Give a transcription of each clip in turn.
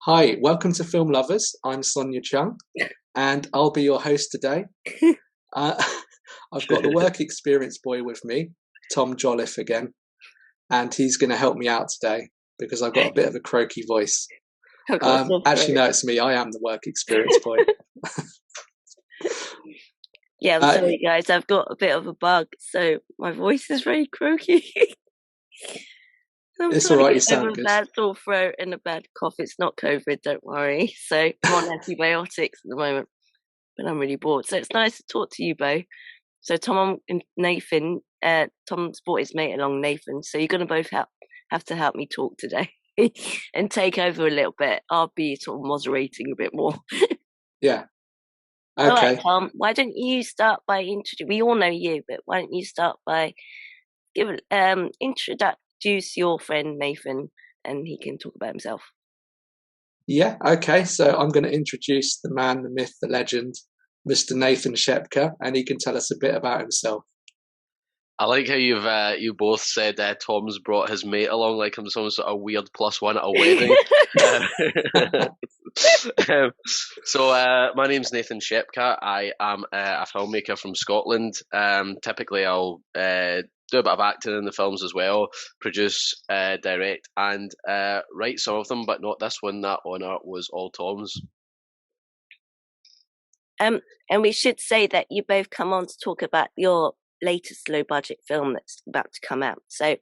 Hi, welcome to Film Lovers. I'm Sonia Chung, and I'll be your host today. Uh, I've got the work experience boy with me, Tom Jolliffe again, and he's going to help me out today because I've got a bit of a croaky voice. Actually, no, it's me. I am the work experience boy. Yeah, I'm sorry, guys. I've got a bit of a bug, so my voice is very croaky. It's all right. You sound good. A bad sore throat and a bad cough. It's not COVID, don't worry. So I'm on antibiotics at the moment, but I'm really bored. So it's nice to talk to you, Bo. So Tom and Nathan, Tom's brought his mate along, Nathan. So you're going to both have to help me talk today and take over a little bit. I'll be sort of moderating a bit more. Yeah. Okay. All right, Tom, why don't you start by introducing? We all know you, but why don't you start by introduce your friend Nathan, and he can talk about himself. Yeah, okay. So I'm going to introduce the man, the myth, the legend, Mr. Nathan Shepka, and he can tell us a bit about himself. I like how you both said Tom's brought his mate along like I'm some sort of weird +1 at a wedding. My name's Nathan Shepka. I am a filmmaker from Scotland. Typically, I'll do a bit of acting in the films as well, produce, direct, and write some of them, but not this one. That honour was all Tom's. And we should say that you both come on to talk about your latest low budget film that's about to come out. So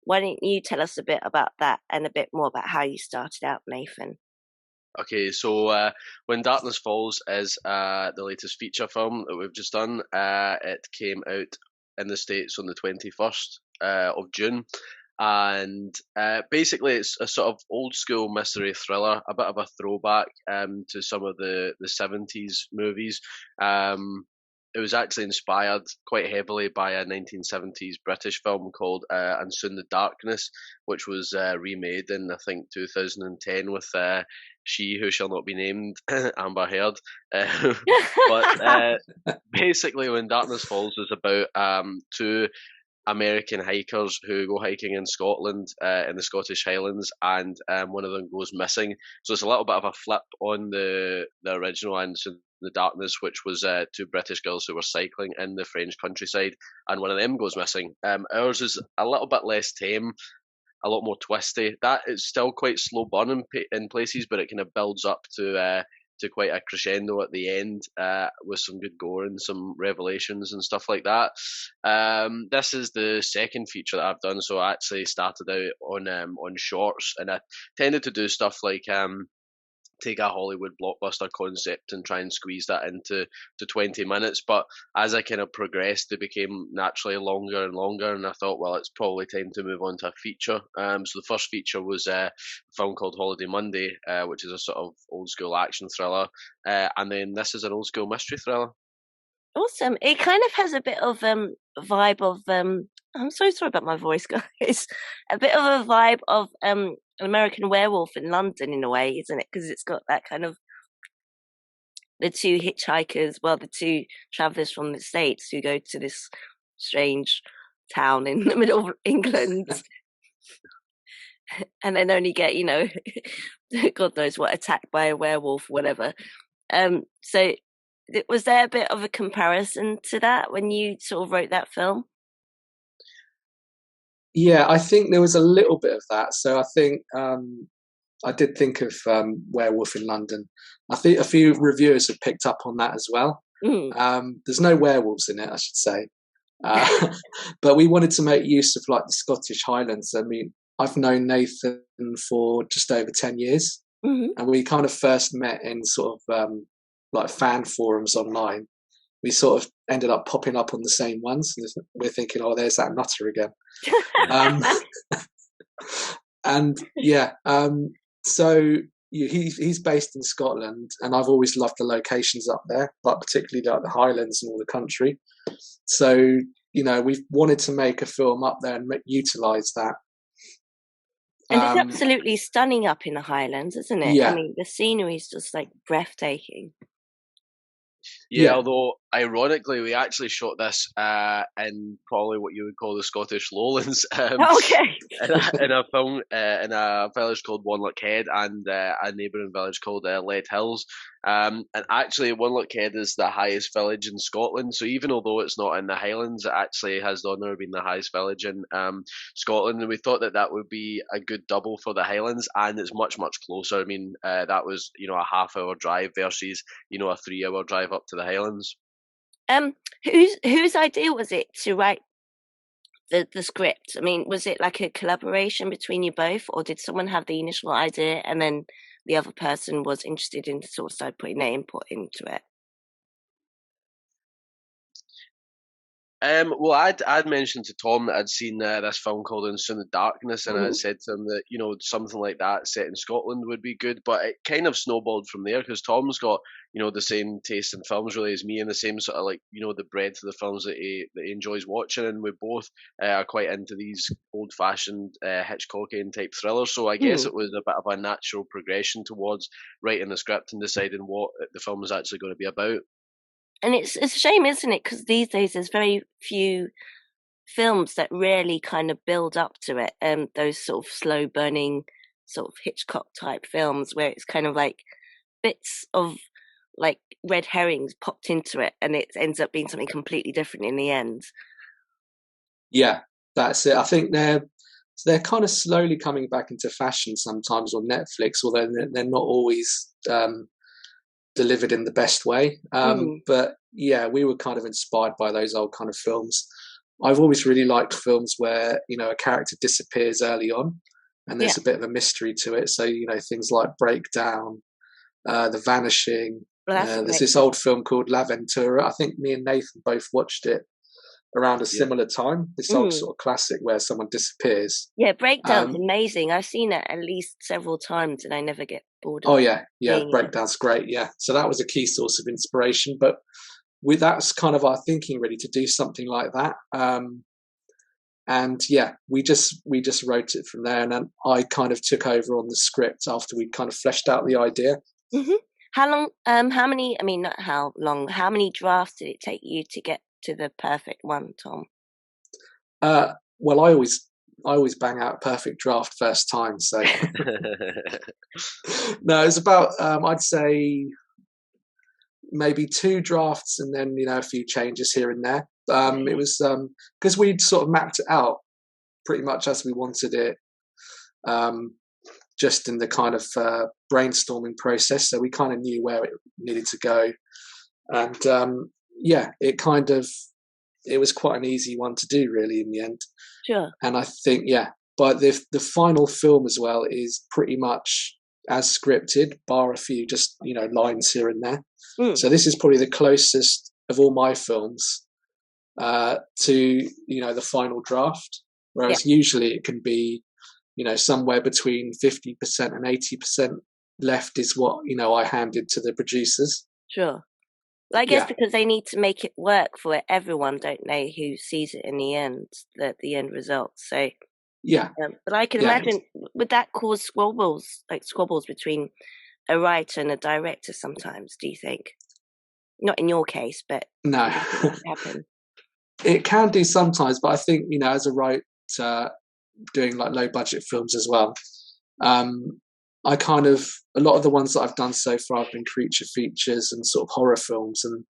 why don't you tell us a bit about that and a bit more about how you started out, Nathan? Okay, so When Darkness Falls is the latest feature film that we've just done. It came out in the States on the 21st of June. And basically it's a sort of old school mystery thriller, a bit of a throwback to some of the 70s movies. It was actually inspired quite heavily by a 1970s British film called And Soon the Darkness, which was remade in, I think, 2010 with She Who Shall Not Be Named, Amber Heard. Basically, When Darkness Falls is about two American hikers who go hiking in Scotland, in the Scottish Highlands, and one of them goes missing. So it's a little bit of a flip on the original and the Darkness, which was two British girls who were cycling in the French countryside, and one of them goes missing. Ours is a little bit less tame, a lot more twisty. That is still quite slow burn in places, but it kind of builds up to quite a crescendo at the end, with some good gore and some revelations and stuff like that. This is the second feature that I've done, so I actually started out on shorts, and I tended to do stuff like take a Hollywood blockbuster concept and try and squeeze that into 20 minutes. But as I kind of progressed, it became naturally longer and longer, and I thought, well, it's probably time to move on to a feature. So the first feature was a film called Holiday Monday, which is a sort of old school action thriller, and then this is an old school mystery thriller. Awesome. It kind of has a bit of vibe of I'm so sorry about my voice, guys. A bit of a vibe of an American Werewolf in London in a way, isn't it? Because it's got that kind of the two hitchhikers, the two travellers from the States who go to this strange town in the middle of England. And then only get, God knows what, attacked by a werewolf, whatever. So was there a bit of a comparison to that when you sort of wrote that film? Yeah, I think there was a little bit of that. So I think I did think of Werewolf in London. I think a few reviewers have picked up on that as well. There's no werewolves in it, I should say. But we wanted to make use of like the Scottish Highlands. I mean, I've known Nathan for just over 10 years. And we kind of first met in sort of like fan forums online. We sort of ended up popping up on the same ones, and we're thinking, oh, there's that nutter again. And yeah, so he's based in Scotland, and I've always loved the locations up there, but particularly like the Highlands and all the country. So, we've wanted to make a film up there and utilise that. And it's absolutely stunning up in the Highlands, isn't it? Yeah. I mean, the scenery is just like breathtaking. Yeah, although Ironically, we actually shot this in probably what you would call the Scottish Lowlands, Okay. in a film in a village called Wanlock Head and a neighbouring village called Lead Hills. And actually, Wanlock Head is the highest village in Scotland. So even although it's not in the Highlands, it actually has the honour of being the highest village in Scotland. And we thought that that would be a good double for the Highlands, and it's much, much closer. I mean, that was, a half-hour drive versus, a 3-hour drive up to the Highlands. Whose idea was it to write the script? I mean, was it like a collaboration between you both, or did someone have the initial idea and then the other person was interested in sort of start putting their input into it? Well, I'd mentioned to Tom that I'd seen this film called In Soon the Darkness, and I said to him that something like that set in Scotland would be good. But it kind of snowballed from there because Tom's got the same taste in films really as me, and the same sort of like the breadth of the films that he enjoys watching, and we both are quite into these old-fashioned Hitchcockian type thrillers. So I guess it was a bit of a natural progression towards writing the script and deciding what the film was actually going to be about. And it's a shame, isn't it? Because these days there's very few films that really kind of build up to it. Those sort of slow burning, sort of Hitchcock type films where it's kind of like bits of like red herrings popped into it, and it ends up being something completely different in the end. Yeah, that's it. I think they're kind of slowly coming back into fashion sometimes on Netflix, although they're not always delivered in the best way. But yeah, we were kind of inspired by those old kind of films. I've always really liked films where a character disappears early on and there's a bit of a mystery to it. So things like Breakdown, The Vanishing. There's this old film called L'Avventura. I think me and Nathan both watched it around a similar time. This old sort of classic where someone disappears. Yeah, Breakdown's amazing. I've seen it at least several times and I never get bored of it. Oh yeah, Breakdown's great, yeah. So that was a key source of inspiration, but that's kind of our thinking really, to do something like that. And yeah, we just wrote it from there, and then I kind of took over on the script after we kind of fleshed out the idea. How long, how many drafts did it take you to get to the perfect one, Tom? Well, I always bang out a perfect draft first time, so no, it's about I'd say maybe 2 drafts and then a few changes here and there. It was because we'd sort of mapped it out pretty much as we wanted it, just in the kind of brainstorming process, so we kind of knew where it needed to go, and it was quite an easy one to do really in the end. Sure. And I think but the final film as well is pretty much as scripted, bar a few just lines here and there. So this is probably the closest of all my films to the final draft, whereas usually it can be somewhere between 50% and 80% left is what I handed to the producers. Sure. Well, I guess because they need to make it work for everyone, don't they, who sees it in the end, the end result. So but I can imagine, would that cause squabbles between a writer and a director sometimes, do you think? Not in your case, but no. It happen. It can do sometimes, but I think as a writer doing like low budget films as well, I kind of, a lot of the ones that I've done so far have been creature features and sort of horror films, and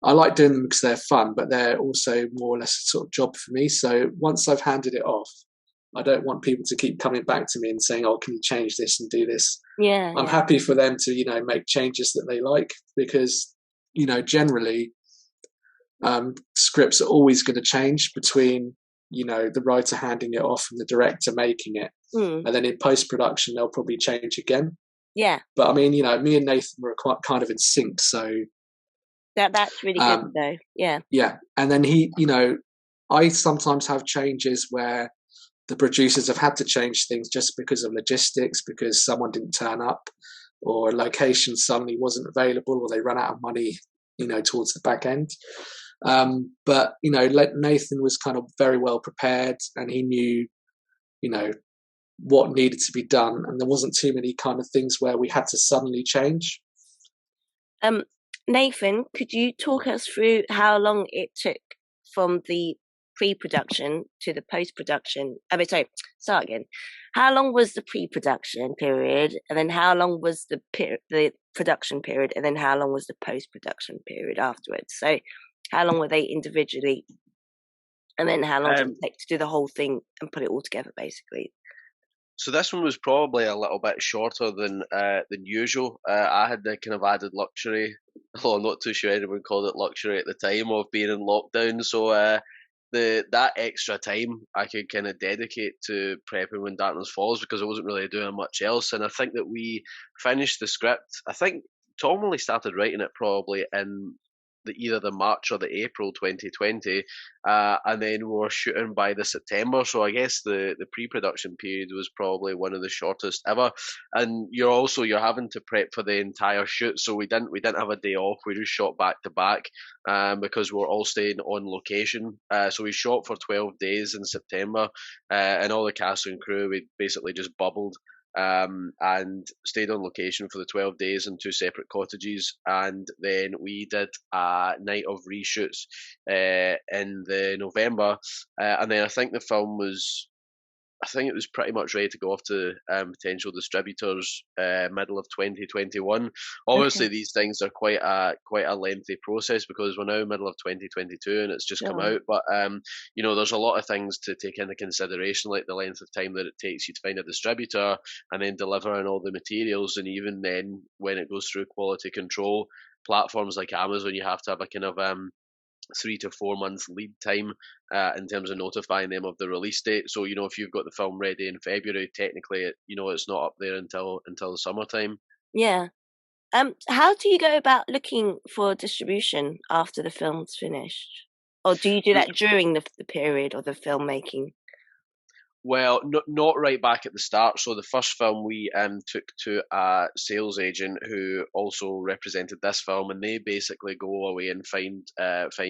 I like doing them because they're fun, but they're also more or less a sort of job for me. So once I've handed it off, I don't want people to keep coming back to me and saying, "Oh, can you change this and do this?" I'm happy for them to make changes that they like, because generally scripts are always going to change between the writer handing it off and the director making it, and then in post-production they'll probably change again. But I mean, me and Nathan were quite kind of in sync, so that's really good though. And then I sometimes have changes where the producers have had to change things just because of logistics, because someone didn't turn up or a location suddenly wasn't available or they ran out of money towards the back end. But Nathan was kind of very well prepared, and he knew what needed to be done, and there wasn't too many kind of things where we had to suddenly change. Nathan, could you talk us through how long it took from the pre-production to the post-production? Start again. How long was the pre-production period, and then how long was the production period, and then how long was the post-production period afterwards? So, how long were they individually, and then how long did it take to do the whole thing and put it all together, basically? So this one was probably a little bit shorter than usual. I had the kind of added luxury, although I'm not too sure anyone called it luxury at the time, of being in lockdown. So that extra time I could kind of dedicate to prepping When Darkness Falls, because I wasn't really doing much else. And I think that we finished the script. I think Tom only started writing it probably in either the March or the April 2020, and then we were shooting by the September. So I guess the pre-production period was probably one of the shortest ever. And you're having to prep for the entire shoot, so we didn't have a day off. We just shot back to back, because we're all staying on location. So we shot for 12 days in September, and all the cast and crew, we basically just bubbled. And stayed on location for the 12 days in 2 separate cottages, and then we did a night of reshoots in the November, and then I think the film was, I think it was pretty much ready to go off to potential distributors middle of 2021. Obviously, Okay. these things are quite a lengthy process, because we're now middle of 2022 and it's just come out. But there's a lot of things to take into consideration, like the length of time that it takes you to find a distributor and then delivering all the materials, and even then when it goes through quality control. Platforms like Amazon, you have to have a kind of 3 to 4 month lead time in terms of notifying them of the release date. So if you've got the film ready in February, technically it's not up there until the summertime. Yeah. How do you go about looking for distribution after the film's finished, or do you do that during the period of the filmmaking? Well, not right back at the start. So the first film we took to a sales agent who also represented this film, and they basically go away and find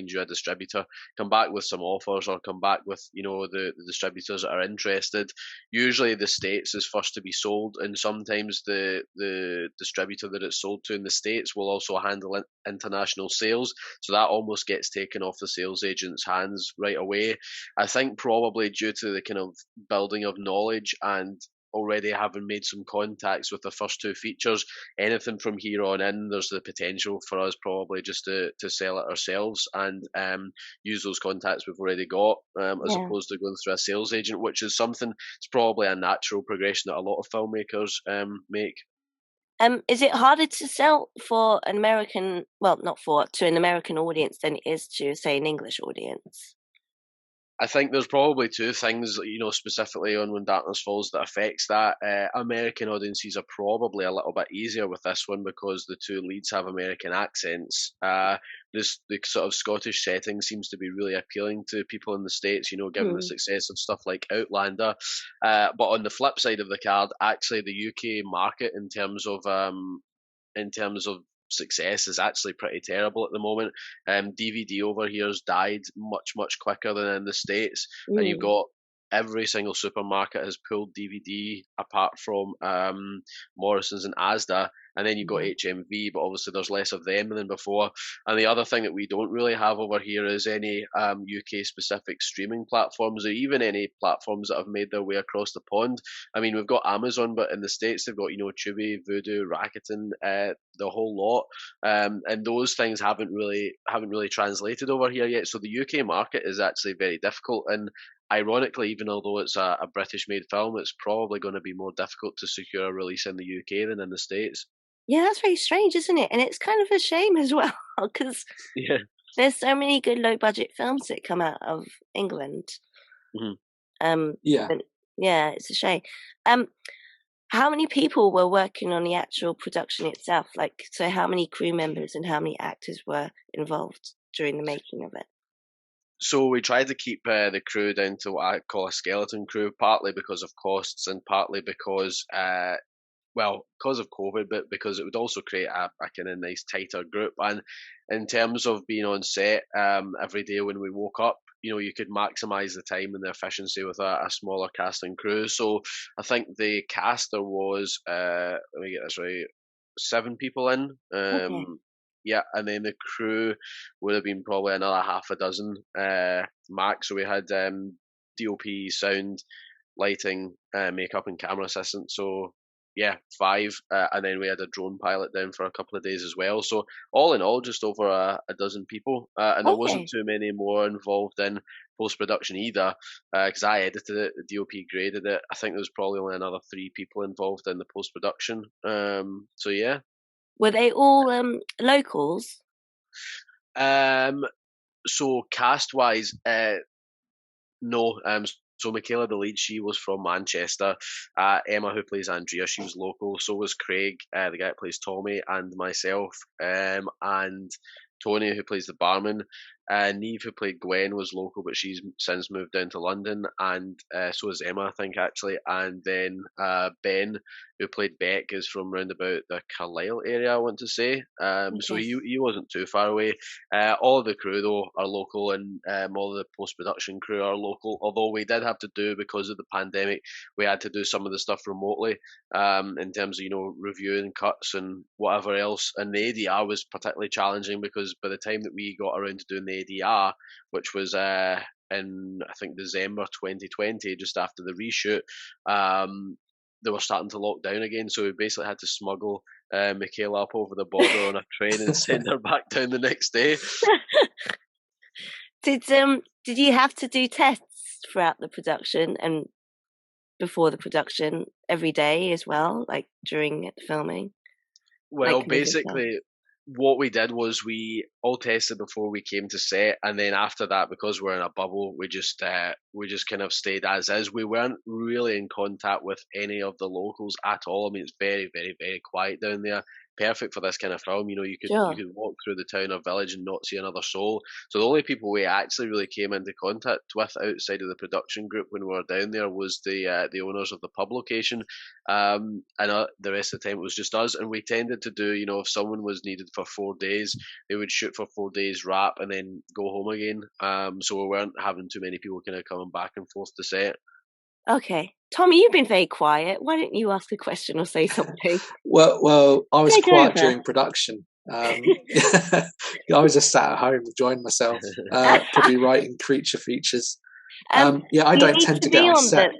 you a distributor, come back with some offers, or come back with the distributors that are interested. Usually the States is first to be sold, and sometimes the distributor that it's sold to in the States will also handle international sales. So that almost gets taken off the sales agent's hands right away. I think probably due to the kind of building of knowledge and already having made some contacts with the first 2 features, anything from here on in, there's the potential for us probably just to sell it ourselves and use those contacts we've already got, as opposed to going through a sales agent, which is something, it's probably a natural progression that a lot of filmmakers make. Is it harder to sell for an American, to an American audience than it is to, say, an English audience? I think there's probably 2 things, specifically on When Darkness Falls that affects that. American audiences are probably a little bit easier with this one, because the 2 leads have American accents. The sort of Scottish setting seems to be really appealing to people in the States, given the success of stuff like Outlander. But on the flip side of the card, actually the UK market in terms of success is actually pretty terrible at the moment. DVD over here has died much quicker than in the States, and you've got every single supermarket has pulled DVD apart from Morrison's and Asda, and then you've got HMV, but obviously there's less of them than before. And the other thing that we don't really have over here is any UK specific streaming platforms, or even any platforms that have made their way across the pond. I mean, we've got Amazon, but in the States they've got Tubi, Vudu, Rakuten, the whole lot, and those things haven't really translated over here yet. So the UK market is actually very difficult, and ironically, even although it's a British-made film, it's probably going to be more difficult to secure a release in the UK than in the States. Yeah, that's very strange, isn't it? And it's kind of a shame as well, because there's so many good low-budget films that come out of England. Yeah, it's a shame. How many people were working on the actual production itself? So how many crew members and how many actors were involved during the making of it? So we tried to keep the crew down to what I call a skeleton crew, partly because of costs and partly because because of COVID, but because it would also create a kind of nice tighter group. And in terms of being on set every day when we woke up, you could maximise the time and the efficiency with a smaller cast and crew. So I think the cast, there was, let me get this right, 7 people in. Yeah, and then the crew would have been probably another half a dozen max. So we had DOP, sound, lighting, makeup, and camera assistant. So yeah, 5, and then we had a drone pilot down for a couple of days as well. So all in all, just over a dozen people, and there wasn't too many more involved in post production either, because I edited it, the DOP graded it. I think there was probably only another 3 people involved in the post production. So yeah. Were they all locals? So cast wise, no. So Michaela, the lead, she was from Manchester. Emma, who plays Andrea, she was local. So was Craig, the guy that plays Tommy, and myself. And Tony, who plays the barman. Neve, who played Gwen, was local, but she's since moved down to London. And so is Emma, I think, actually. And then Ben, who played Beck, is from round about the Carlisle area, I want to say. So he wasn't too far away. All of the crew, though, are local, and all of the post-production crew are local, although we did have to do, because of the pandemic, we had to do some of the stuff remotely, in terms of, reviewing cuts and whatever else. And the ADR was particularly challenging, because by the time that we got around to doing the ADR, which was in, I think, December 2020, just after the reshoot, they were starting to lock down again, so we basically had to smuggle Michaela up over the border on a train and send her back down the next day. Did you have to do tests throughout the production and before the production every day as well, like during the filming? Well, basically, what we did was we all tested before we came to set, and then after that, because we're in a bubble, we just kind of stayed as is. We weren't really in contact with any of the locals at all. I mean, it's very, very, very quiet down there. Perfect for this kind of film. You could walk through the town or village and not see another soul. So the only people we actually really came into contact with outside of the production group when we were down there was the owners of the pub location, and the rest of the time it was just us. And we tended to do, if someone was needed for 4 days, they would shoot for 4 days, wrap, and then go home again. So we weren't having too many people kind of coming back and forth to set. Okay. Tommy, you've been very quiet. Why don't you ask a question or say something? Well, I was quiet during production. I was just sat at home enjoying myself, probably writing creature features. I don't tend to get on set.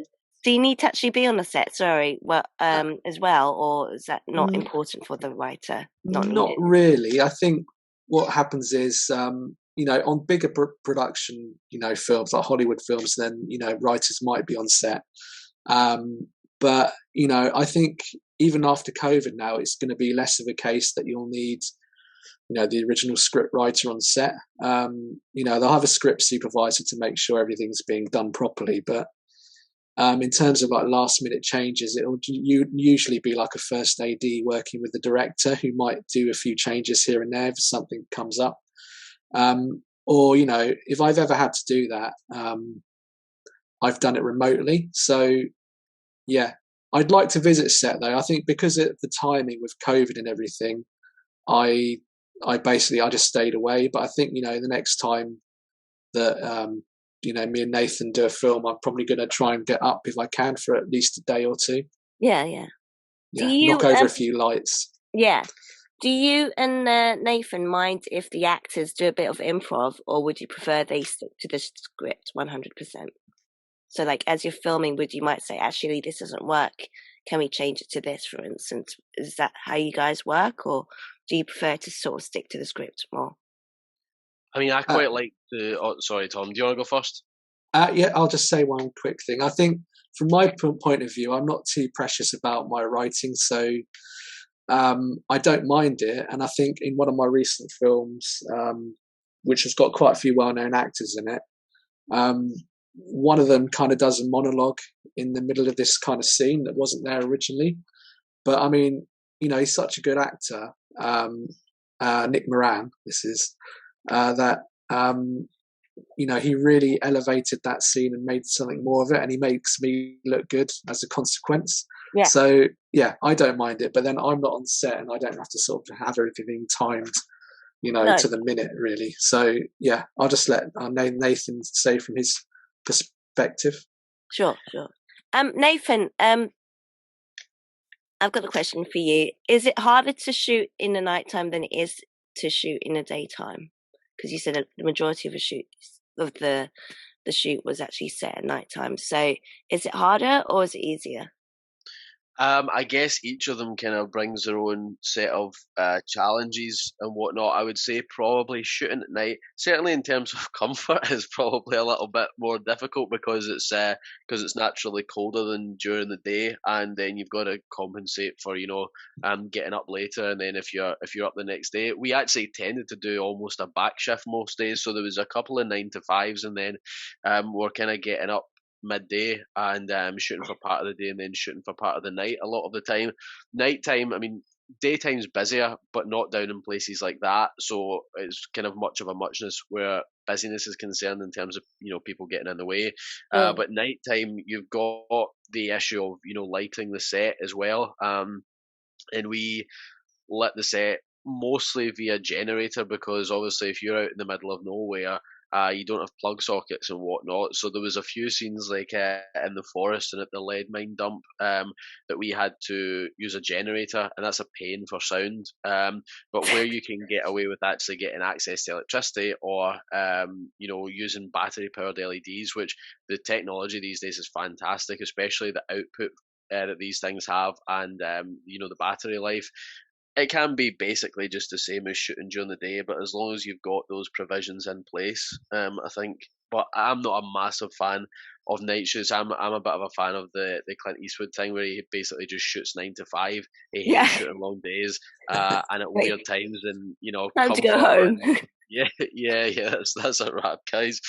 Do you need to actually be on the set? Sorry, as well, or is that not important for the writer? Not really. I think what happens is, on bigger production, films like Hollywood films, then writers might be on set. But I think even after COVID now, it's going to be less of a case that you'll need, the original script writer on set. They'll have a script supervisor to make sure everything's being done properly. But in terms of like last minute changes, it'll usually be like a first AD working with the director who might do a few changes here and there if something comes up. Or, if I've ever had to do that, I've done it remotely. So, yeah, I'd like to visit set though. I think because of the timing with COVID and everything, I just stayed away. But I think, the next time that, me and Nathan do a film, I'm probably going to try and get up if I can for at least a day or two. Yeah. Knock over a few lights. Yeah. Do you and Nathan mind if the actors do a bit of improv, or would you prefer they stick to the script 100%? So, like, as you're filming, you might say, actually, this doesn't work. Can we change it to this, for instance? Is that how you guys work, or do you prefer to sort of stick to the script more? I mean, I quite like to... Oh, sorry, Tom. Do you want to go first? Yeah, I'll just say one quick thing. I think from my point of view, I'm not too precious about my writing, so I don't mind it. And I think in one of my recent films, which has got quite a few well-known actors in it, one of them kind of does a monologue in the middle of this kind of scene that wasn't there originally. But I mean, he's such a good actor, Nick Moran, this is, that, he really elevated that scene and made something more of it, and he makes me look good as a consequence. Yeah. So, yeah, I don't mind it, but then I'm not on set and I don't have to sort of have everything timed, to the minute, really. So, yeah, I'll just let Nathan say from his perspective. Sure. Nathan, I've got a question for you. Is it harder to shoot in the nighttime than it is to shoot in the daytime? Because you said that the majority of the shoot was actually set at nighttime. So is it harder or is it easier? I guess each of them kind of brings their own set of challenges and whatnot. I would say probably shooting at night, certainly in terms of comfort, is probably a little bit more difficult because it's naturally colder than during the day, and then you've got to compensate for getting up later, and then if you're up the next day, we actually tended to do almost a back shift most days, so there was a couple of 9 to 5s, and then we're kind of getting up midday and shooting for part of the day and then shooting for part of the night a lot of the time. Nighttime, I mean, daytime's busier, but not down in places like that, so it's kind of much of a muchness where busyness is concerned in terms of people getting in the way. But nighttime, you've got the issue of lighting the set as well, and we lit the set mostly via generator because obviously if you're out in the middle of nowhere, you don't have plug sockets and whatnot. So there was a few scenes like in the forest and at the lead mine dump that we had to use a generator, and that's a pain for sound. But where you can get away with actually getting access to electricity or using battery powered LEDs, which the technology these days is fantastic, especially the output that these things have and the battery life. It can be basically just the same as shooting during the day, but as long as you've got those provisions in place, I think. But I'm not a massive fan of night shoots. I'm a bit of a fan of the Clint Eastwood thing where he basically just shoots 9 to 5. He hates shooting long days and at weird times, and time to go home. Yeah. That's a wrap, guys.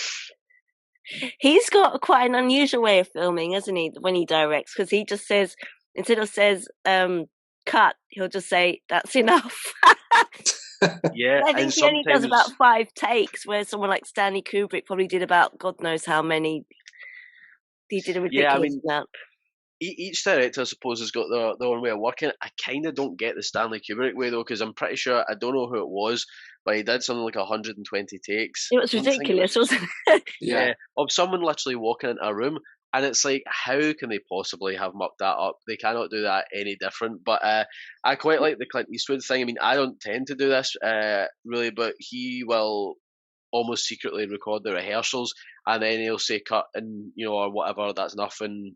He's got quite an unusual way of filming, hasn't he? When he directs, because he just says instead of cut, he'll just say that's enough. Yeah, I think he only does about 5 takes, where someone like Stanley Kubrick probably did about God knows how many. He did a ridiculous amount. Each director, I suppose, has got their own way of working. I kind of don't get the Stanley Kubrick way though, because I'm pretty sure, I don't know who it was, but he did something like 120 takes. It was ridiculous, wasn't it? Yeah, of someone literally walking into a room. And it's like, how can they possibly have mucked that up? They cannot do that any different. But I quite like the Clint Eastwood thing. I mean, I don't tend to do this really, but he will almost secretly record the rehearsals, and then he'll say cut and or whatever, that's nothing.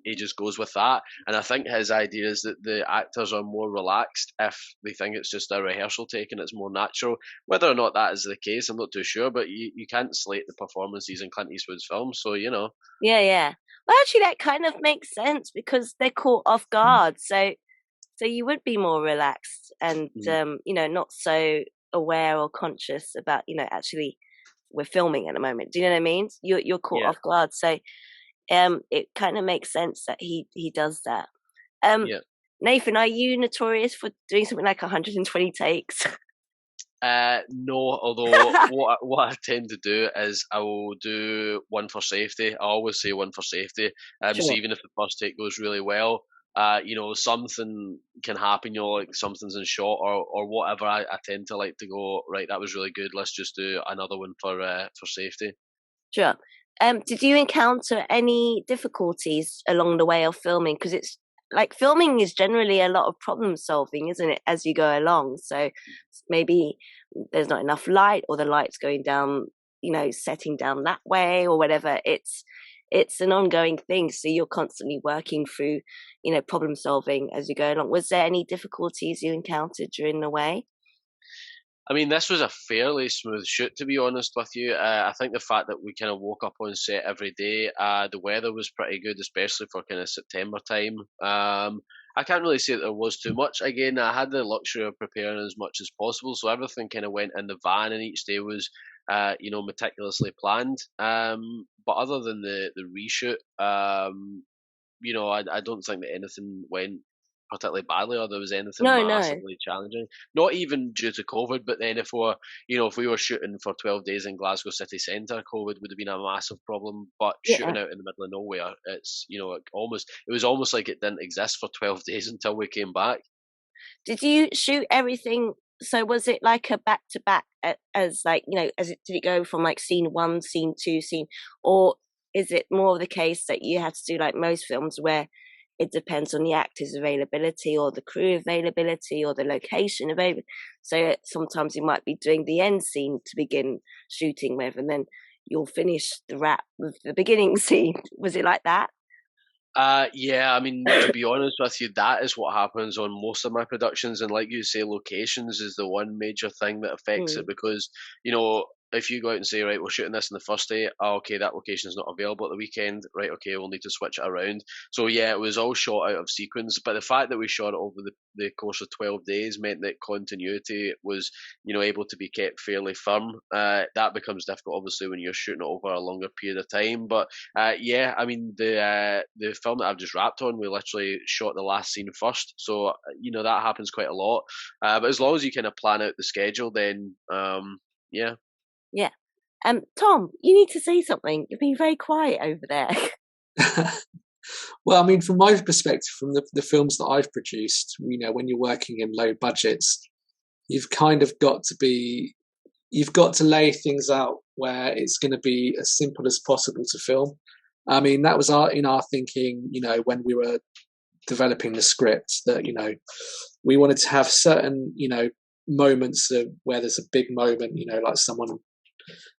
He just goes with that, and I think his idea is that the actors are more relaxed if they think it's just a rehearsal take and it's more natural. Whether or not that is the case, I'm not too sure, but you can't slate the performances in Clint Eastwood's films, so yeah. Well, actually that kind of makes sense because they're caught off guard, so you would be more relaxed and not so aware or conscious about actually we're filming at the moment. Do you know what I mean? You're caught off guard, so it kind of makes sense that he does that. Nathan, are you notorious for doing something like 120 takes? No, although what I tend to do is I will do one for safety. I always say one for safety. So even if the first take goes really well, something can happen, like something's in shot or whatever. I tend to like to go, right, that was really good, let's just do another one for safety. Sure. Did you encounter any difficulties along the way of filming? Because it's like filming is generally a lot of problem solving, isn't it, as you go along? So maybe there's not enough light, or the light's going down, setting down that way or whatever. It's an ongoing thing, so you're constantly working through, problem solving as you go along. Was there any difficulties you encountered during the way? I mean, this was a fairly smooth shoot, to be honest with you. I think the fact that we kind of woke up on set every day, the weather was pretty good, especially for kind of September time. I can't really say that there was too much. Again, I had the luxury of preparing as much as possible, so everything kind of went in the van, and each day was, meticulously planned. But other than the reshoot, I don't think that anything went particularly badly, or there was anything massively challenging. Not even due to COVID, but then if we were shooting for 12 days in Glasgow city centre, COVID would have been a massive problem. But shooting out in the middle of nowhere, it's it was almost like it didn't exist for 12 days until we came back. Did you shoot everything? So was it like a back to back, did it go from like scene 1, scene 2, or is it more of the case that you had to do like most films where it depends on the actor's availability or the crew availability or the location availability. So sometimes you might be doing the end scene to begin shooting with, and then you'll finish the wrap with the beginning scene. Was it like that? Yeah, I mean, to be honest with you, that is what happens on most of my productions. And like you say, locations is the one major thing that affects it, because, if you go out and say, right, we're shooting this on the first day, okay, that location is not available at the weekend, right, okay, we'll need to switch it around. So yeah, it was all shot out of sequence, but the fact that we shot it over the course of 12 days meant that continuity was, able to be kept fairly firm. That becomes difficult, obviously, when you're shooting it over a longer period of time. But yeah, I mean, the film that I've just wrapped on, we literally shot the last scene first, so that happens quite a lot. But as long as you kind of plan out the schedule, then yeah. Yeah. Tom, you need to say something. You've been very quiet over there. Well, I mean, from my perspective, from the films that I've produced, when you're working in low budgets, you've kind of got to lay things out where it's going to be as simple as possible to film. I mean, that was our thinking, when we were developing the script, that, we wanted to have certain, moments where there's a big moment, like someone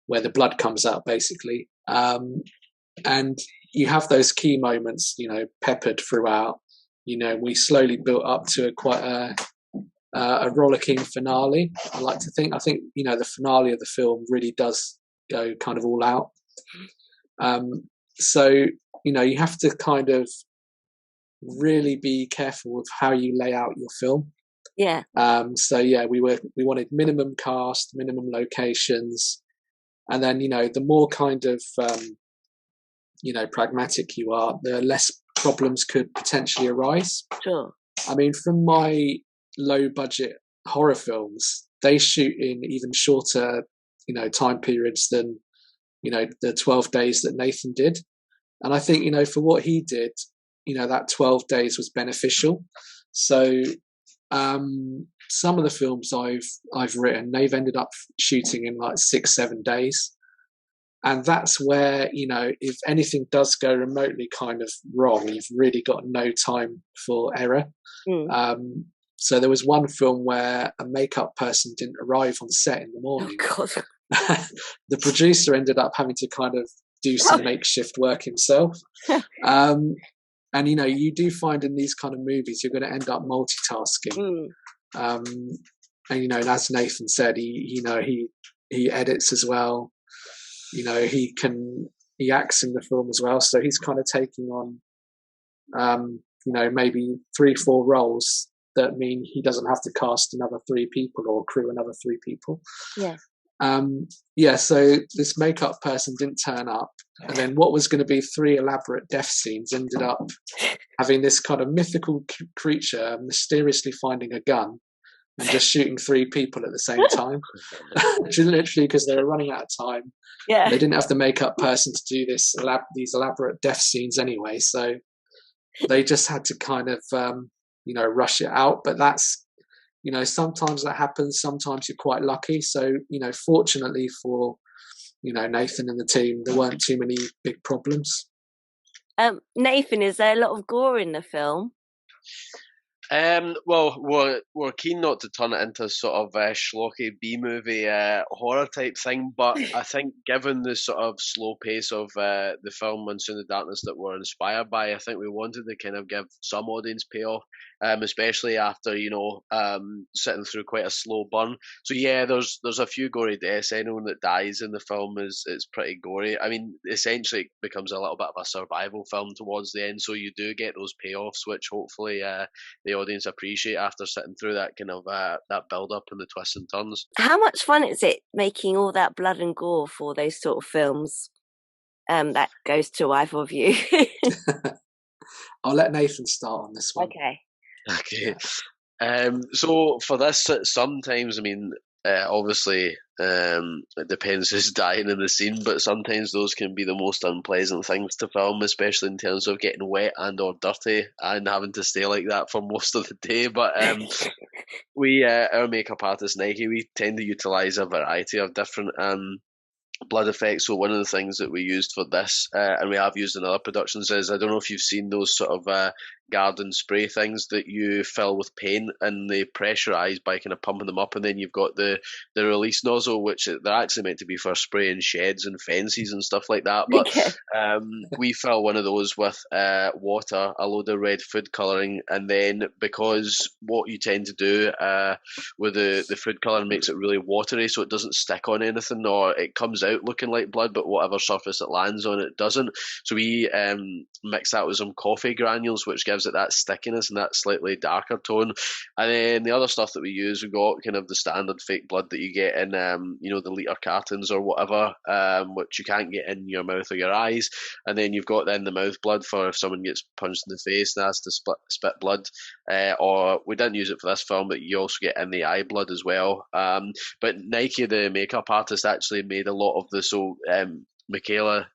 where the blood comes out, basically. And you have those key moments, peppered throughout. We slowly built up to quite a rollicking finale. I think, the finale of the film really does go kind of all out. So, you have to kind of really be careful with how you lay out your film. Yeah. So yeah, we wanted minimum cast, minimum locations, and then the more kind of pragmatic you are, the less problems could potentially arise. Sure. I mean, from my low budget horror films, they shoot in even shorter time periods than the 12 days that Nathan did. And I think for what he did, that 12 days was beneficial. So some of the films I've written, they've ended up shooting in like 6-7 days. And that's where, if anything does go remotely kind of wrong, you've really got no time for error. So there was one film where a makeup person didn't arrive on set in the morning. Oh, God. The producer ended up having to kind of do some makeshift work himself. And, you do find in these kind of movies, you're going to end up multitasking. And, as Nathan said, he edits as well. He acts in the film as well. So he's kind of taking on, maybe 3-4 roles that mean he doesn't have to cast another 3 people or crew another 3 people. Yeah. So this makeup person didn't turn up. And then what was going to be 3 elaborate death scenes ended up having this kind of mythical creature mysteriously finding a gun and just shooting 3 people at the same time. Literally because they were running out of time. Yeah. They didn't have the makeup person to do these elaborate death scenes anyway. So they just had to kind of, rush it out. But that's, sometimes that happens. Sometimes you're quite lucky. So, fortunately for, Nathan and the team, there weren't too many big problems. Nathan, is there a lot of gore in the film? Well, we're keen not to turn it into sort of a schlocky B-movie horror type thing, but I think given the sort of slow pace of the film Monsoon in the Darkness that we're inspired by, I think we wanted to kind of give some audience payoff, especially after sitting through quite a slow burn. So yeah, there's a few gory deaths. Anyone that dies in the film is pretty gory. I mean, essentially it becomes a little bit of a survival film towards the end, so you do get those payoffs, which hopefully the audience appreciate after sitting through that kind of that build up and the twists and turns. How much fun is it making all that blood and gore for those sort of films? That goes to either of you. I'll let Nathan start on this one. Okay. So for this, sometimes, I mean, obviously, it depends who's dying in the scene, but sometimes those can be the most unpleasant things to film, especially in terms of getting wet and or dirty and having to stay like that for most of the day. But we, our makeup artist Nike, we tend to utilise a variety of different blood effects. So one of the things that we used for this, and we have used in other productions, is I don't know if you've seen those sort of garden spray things that you fill with paint and they pressurize by kind of pumping them up, and then you've got the release nozzle, which they're actually meant to be for spraying sheds and fences and stuff like that. But Okay. we fill one of those with water, a load of red food colouring, and then because what you tend to do with the food colouring makes it really watery, so it doesn't stick on anything, or it comes out looking like blood, but whatever surface it lands on, it doesn't. So we mix that with some coffee granules, which gives it that stickiness and that slightly darker tone. And then the other stuff that we use, we've got kind of the standard fake blood that you get in, the litre cartons or whatever, which you can't get in your mouth or your eyes. And then you've got then the mouth blood for if someone gets punched in the face and has to spit blood. Or we didn't use it for this film, but you also get in the eye blood as well. But Nike, the makeup artist, actually made a lot of the Michaela,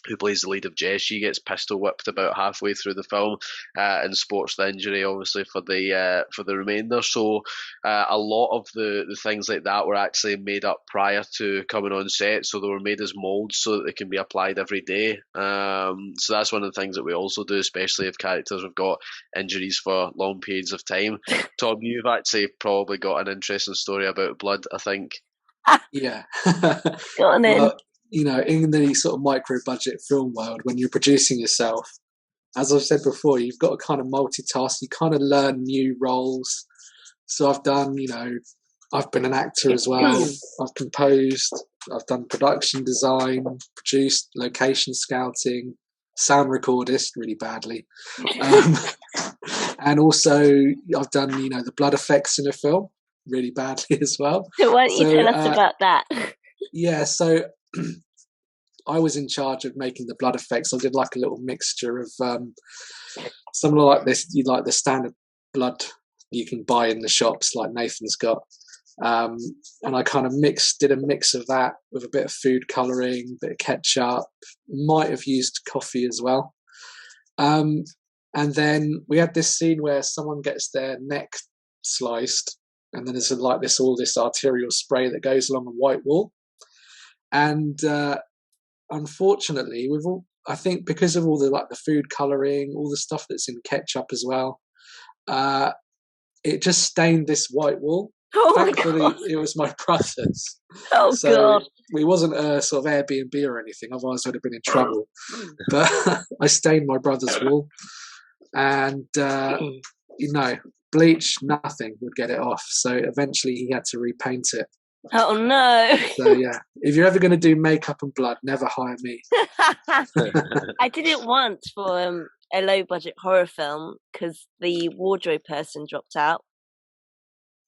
who plays the lead of Jess, she gets pistol whipped about halfway through the film and sports the injury, obviously, for the remainder. So a lot of the things like that were actually made up prior to coming on set, so they were made as molds so that they can be applied every day. So that's one of the things that we also do, especially if characters have got injuries for long periods of time. Tom, you've actually probably got an interesting story about blood, I think. Yeah. Go on then. Well, in the sort of micro-budget film world, when you're producing yourself, as I've said before, you've got to kind of multitask. You kind of learn new roles. So I've done, I've been an actor as well. I've composed. I've done production design, produced, location scouting, sound recordist really badly. And also I've done, the blood effects in a film really badly as well. So why don't you tell us about that? Yeah, so I was in charge of making the blood effects. I did like a little mixture of some like this, like the standard blood you can buy in the shops, like Nathan's got. And I kind of did a mix of that with a bit of food colouring, a bit of ketchup, might have used coffee as well. And then we had this scene where someone gets their neck sliced, and then there's all this arterial spray that goes along a white wall. And unfortunately, I think because of all the food colouring, all the stuff that's in ketchup as well, it just stained this white wall. Oh Thankfully, it was my brother's. Oh, so God. We wasn't a sort of Airbnb or anything, otherwise I'd have been in trouble. But I stained my brother's wall. And, bleach, nothing would get it off. So eventually he had to repaint it. Oh, no. So, yeah, if you're ever going to do makeup and blood, never hire me. I did it once for a low-budget horror film because the wardrobe person dropped out.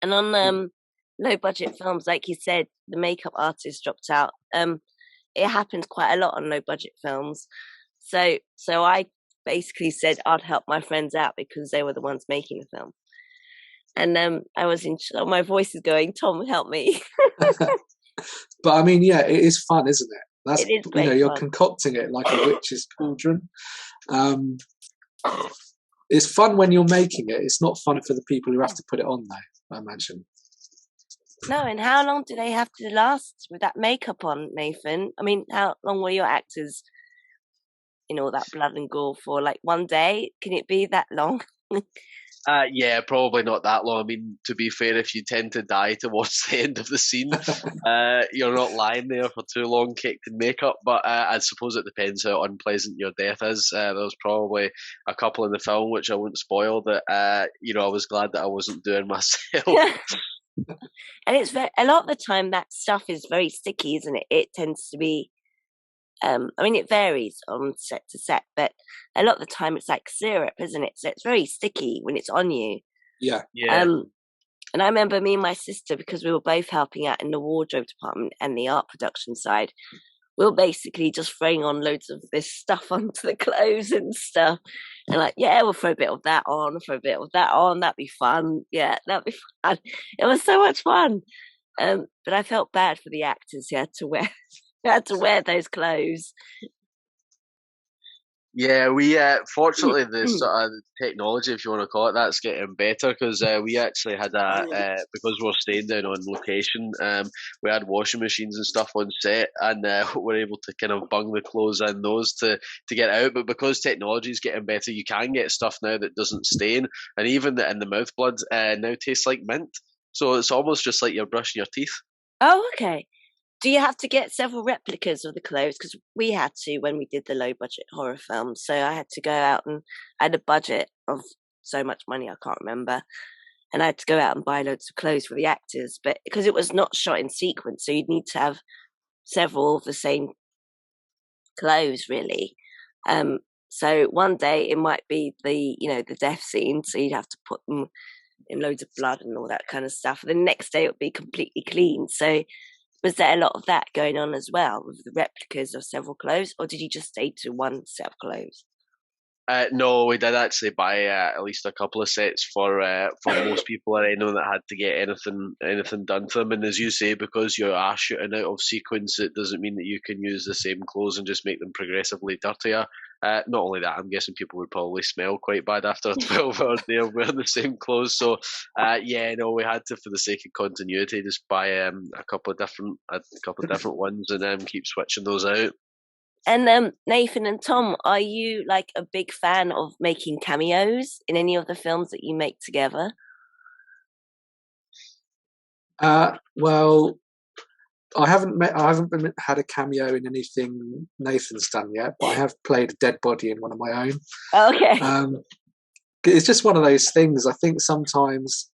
And on low-budget films, like you said, the makeup artist dropped out. It happens quite a lot on low-budget films. So I basically said I'd help my friends out because they were the ones making the film. And I was my voice is going, Tom, help me. But I mean, yeah, it is fun, isn't it? That's, it is great you're fun. concocting it like a witch's cauldron. It's fun when you're making it. It's not fun for the people who have to put it on, though, I imagine. No, and how long do they have to last with that makeup on, Nathan? I mean, how long were your actors in all that blood and gore for? Like one day? Can it be that long? Yeah, probably not that long. I mean, to be fair, if you tend to die towards the end of the scene, you're not lying there for too long caked in makeup. But I suppose it depends how unpleasant your death is. There was probably a couple in the film, which I won't spoil, that I was glad that I wasn't doing myself. And it's a lot of the time that stuff is very sticky, isn't it? It tends to be. I mean, it varies on set to set, but a lot of the time it's like syrup, isn't it? So it's very sticky when it's on you. Yeah. And I remember me and my sister, because we were both helping out in the wardrobe department and the art production side, we were basically just throwing on loads of this stuff onto the clothes and stuff. And like, yeah, we'll throw a bit of that on, throw a bit of that on. That'd be fun. Yeah, that'd be fun. It was so much fun. But I felt bad for the actors who had to wear those clothes. Yeah, we fortunately the sort of technology, if you want to call it, that's getting better because we actually had because we're staying down on location, we had washing machines and stuff on set, and we're able to kind of bung the clothes in those to get out. But because technology is getting better, you can get stuff now that doesn't stain, and even in the mouth blood now tastes like mint. So it's almost just like you're brushing your teeth. Oh, okay. Do you have to get several replicas of the clothes? Because we had to when we did the low budget horror film. So I had to go out and I had a budget of so much money, I can't remember. And I had to go out and buy loads of clothes for the actors. But because it was not shot in sequence, so you'd need to have several of the same clothes, really. So one day it might be the death scene. So you'd have to put them in loads of blood and all that kind of stuff. And the next day it would be completely clean. So was there a lot of that going on as well with the replicas of several clothes, or did you just stay to one set of clothes? No, we did actually buy at least a couple of sets for most people I know that had to get anything done to them. And as you say, because you are shooting out of sequence, it doesn't mean that you can use the same clothes and just make them progressively dirtier. Not only that, I'm guessing people would probably smell quite bad after a 12-hour day of wearing the same clothes. So, we had to, for the sake of continuity, just buy a couple of different ones and keep switching those out. And Nathan and Tom, are you like a big fan of making cameos in any of the films that you make together? Well, I haven't had a cameo in anything Nathan's done yet, but I have played a dead body in one of my own. Okay. It's just one of those things. I think sometimes,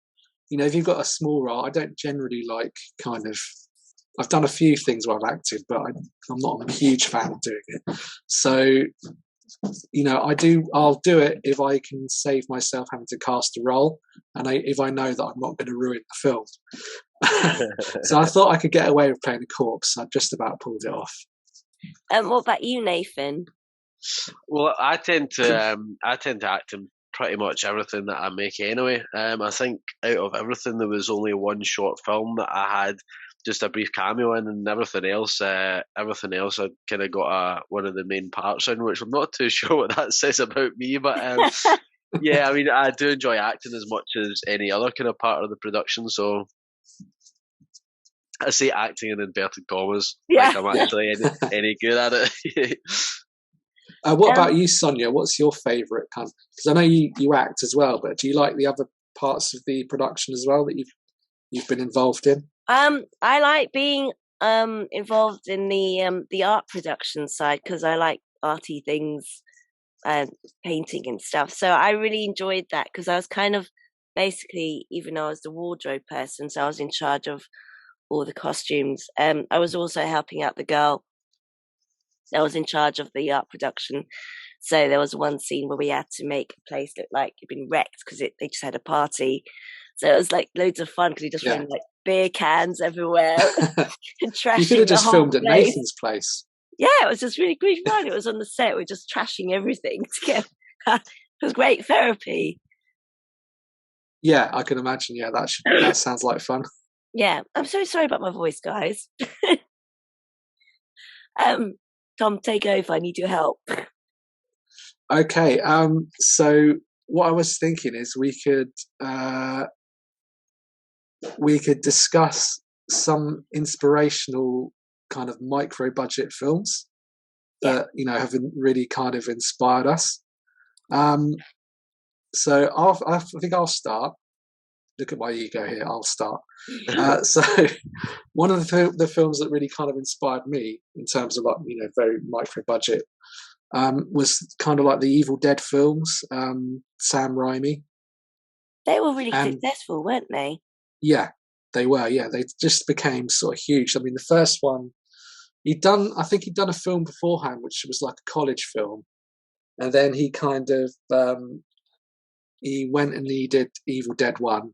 if you've got a small role, I don't generally like kind of. I've done a few things where I've acted, but I'm not a huge fan of doing it. So, I'll do it if I can save myself having to cast a role, and if I know that I'm not going to ruin the film. So I thought I could get away with playing a corpse. I just about pulled it off. What about you, Nathan? Well, I tend to act in pretty much everything that I make anyway. I think out of everything, there was only one short film that I had just a brief cameo in, and everything else I kind of got one of the main parts in, which I'm not too sure what that says about me, but yeah, I mean, I do enjoy acting as much as any other kind of part of the production, so I say acting in inverted commas, like I'm actually any good at it. What about you, Sonia? What's your favourite kind? Because I know you act as well, but do you like the other parts of the production as well that you've been involved in? I like being involved in the art production side because I like arty things and painting and stuff. So I really enjoyed that because I was kind of basically, even though I was the wardrobe person, so I was in charge of all the costumes. I was also helping out the girl that was in charge of the art production. So there was one scene where we had to make a place look like it'd been wrecked because they just had a party. So it was like loads of fun because we just found like beer cans everywhere and trashing. You could have just filmed at place. Nathan's place. Yeah, it was just really great fun. It was on the set. We're just trashing everything together. It was great therapy. Yeah, I can imagine. Yeah, that sounds like fun. Yeah, I'm so sorry about my voice, guys. Tom, take over. I need your help. Okay. So what I was thinking is we could discuss some inspirational kind of micro budget films that have really kind of inspired us. So I think I'll start. Look at my ego here. I'll start. So one of the films that really kind of inspired me in terms of very micro budget was kind of like the Evil Dead films. Sam Raimi. They were really successful, weren't they? Yeah, they were. Yeah, they just became sort of huge. I mean, the first one I think he'd done a film beforehand, which was like a college film, and then he kind of he went and he did Evil Dead 1.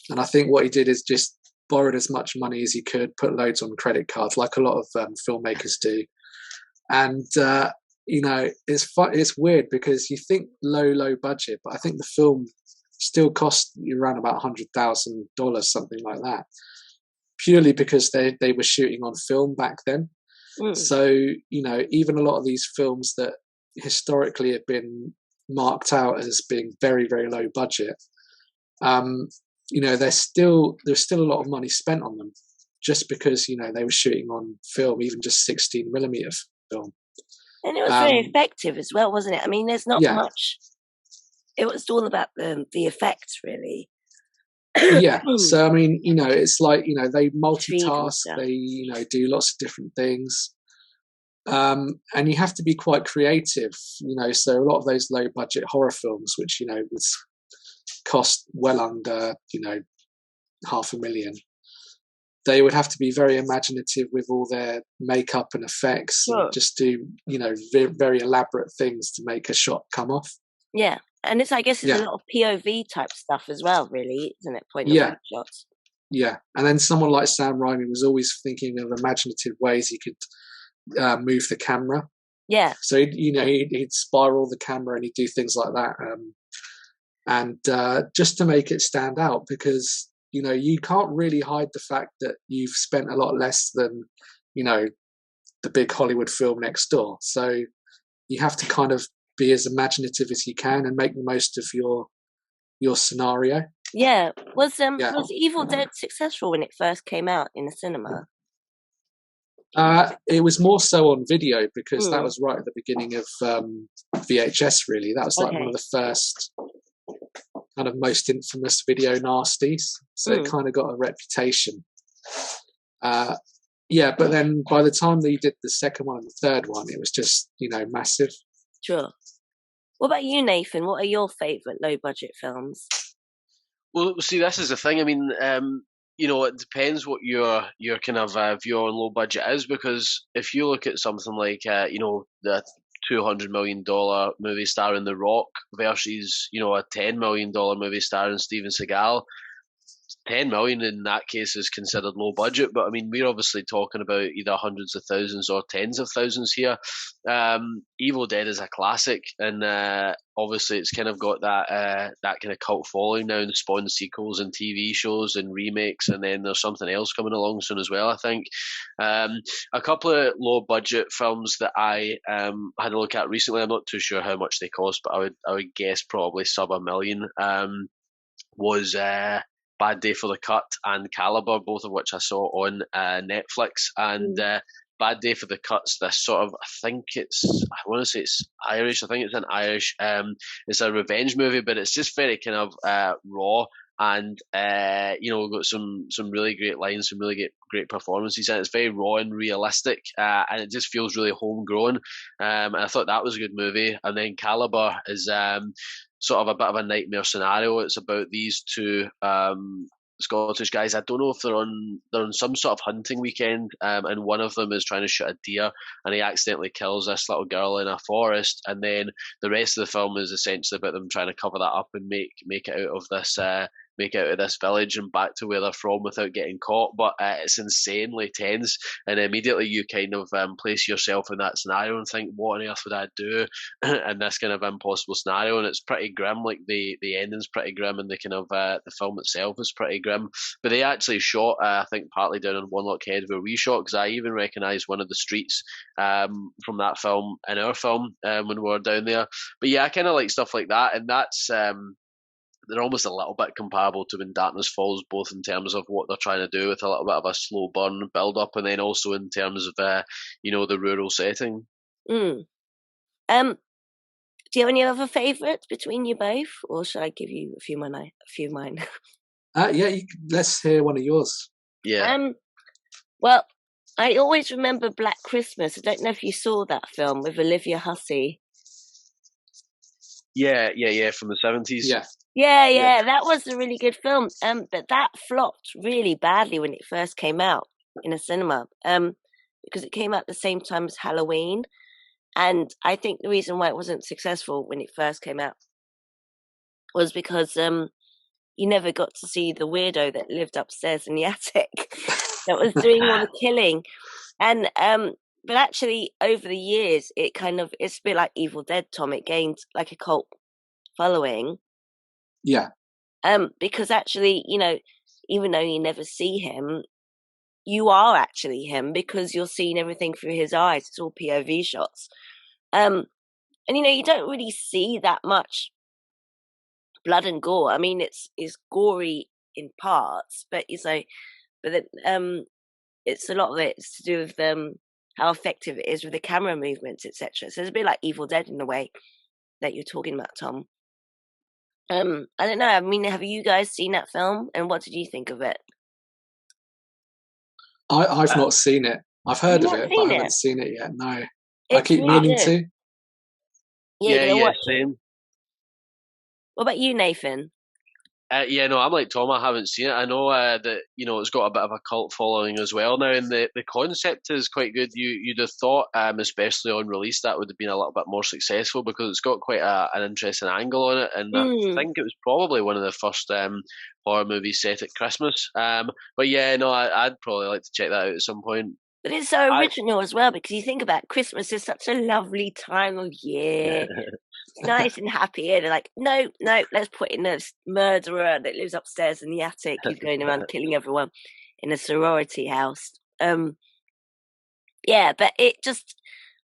And I think what he did is just borrowed as much money as he could, put loads on credit cards, like a lot of filmmakers do. And, it's weird because you think low budget, but I think the film still cost around about $100,000, something like that, purely because they were shooting on film back then. So, even a lot of these films that historically have been marked out as being very, very low budget, there's still a lot of money spent on them, just because they were shooting on film, even just 16mm film. And it was very effective as well, wasn't it? I mean, there's not much. It was all about the effects, really. Yeah. So, I mean, it's like, they multitask, they, do lots of different things. And you have to be quite creative, so a lot of those low budget horror films, which, would cost well under, $500,000, they would have to be very imaginative with all their makeup and effects, and just do, very, very elaborate things to make a shot come off. Yeah. And I guess it's a lot of POV type stuff as well, really, isn't it? Point of view shots. Yeah. And then someone like Sam Raimi was always thinking of imaginative ways he could move the camera. Yeah. So, he'd spiral the camera and he'd do things like that. And just to make it stand out, because, you can't really hide the fact that you've spent a lot less than, the big Hollywood film next door. So you have to kind of be as imaginative as you can and make the most of your scenario. Yeah. Was Evil Dead successful when it first came out in the cinema? It was more so on video, because that was right at the beginning of VHS, really. That was like one of the first kind of most infamous video nasties. So it kind of got a reputation. But then by the time they did the second one and the third one, it was just, massive. Sure. What about you, Nathan? What are your favourite low-budget films? Well, see, this is the thing. I mean, it depends what your kind of view on low budget is, because if you look at something like, the $200 million movie starring The Rock versus, a $10 million movie starring Steven Seagal, 10 million in that case is considered low budget, but I mean, we're obviously talking about either hundreds of thousands or tens of thousands here. Evil Dead is a classic, and obviously it's kind of got that kind of cult following now, and spawned sequels and TV shows and remakes, and then there's something else coming along soon as well, I think. A couple of low budget films that I had a look at recently, I'm not too sure how much they cost, but I would guess probably sub $1 million, was Bad Day for the Cut and Caliber, both of which I saw on Netflix. And Bad Day for the Cut's this sort of, I want to say it's Irish. I think it's an Irish. It's a revenge movie, but it's just very kind of raw. And we've got some really great lines, some really great performances, and it's very raw and realistic, and it just feels really homegrown. And I thought that was a good movie. And then Caliber is sort of a bit of a nightmare scenario. It's about these two Scottish guys. I don't know if they're on some sort of hunting weekend, and one of them is trying to shoot a deer, and he accidentally kills this little girl in a forest. And then the rest of the film is essentially about them trying to cover that up and make it out of this village and back to where they're from without getting caught. But it's insanely tense, and immediately you kind of place yourself in that scenario and think, what on earth would I do in this kind of impossible scenario? And it's pretty grim. Like the ending's pretty grim, and the kind of the film itself is pretty grim. But they actually shot, I think, partly down in One Head where we shot, because I even recognised one of the streets from that film in our film when we were down there. But yeah, I kind of like stuff like that, and that's they're almost a little bit comparable to When Darkness Falls, both in terms of what they're trying to do with a little bit of a slow burn build up, and then also in terms of the rural setting. Do you have any other favourites between you both, or should I give you a few of mine? Let's hear one of yours. Yeah. Well, I always remember Black Christmas. I don't know if you saw that film with Olivia Hussey. Yeah, from the 70s. Yeah, that was a really good film. But that flopped really badly when it first came out in a cinema. Because it came out at the same time as Halloween. And I think the reason why it wasn't successful when it first came out was because you never got to see the weirdo that lived upstairs in the attic that was doing all the killing. And but actually over the years it's a bit like Evil Dead, Tom. It gained like a cult following. Yeah. Because actually, even though you never see him, you are actually him, because you're seeing everything through his eyes. It's all POV shots. And And you don't really see that much blood and gore. I mean, it's gory in parts, but then it's a lot of it's to do with how effective it is with the camera movements, etc. So it's a bit like Evil Dead in the way that you're talking about, Tom. I don't know. I mean, have you guys seen that film, and what did you think of it? I've not seen it. I've heard of You've not it, but I seen haven't it? seen it yet. No, I It's keep really meaning good. to. Yeah, you're gonna watch it. same. What about you, Nathan? No, I'm like Tom. I haven't seen it. I know that it's got a bit of a cult following as well now, and the concept is quite good. You'd have thought, especially on release, that would have been a little bit more successful because it's got quite an interesting angle on it, and I think it was probably one of the first horror movies set at Christmas. But yeah, no, I'd probably like to check that out at some point. But it's so original as well, because you think about Christmas is such a lovely time of year. It's nice and happy, and they're like, no, let's put in a murderer that lives upstairs in the attic who's going around killing everyone in a sorority house. Yeah, but it just,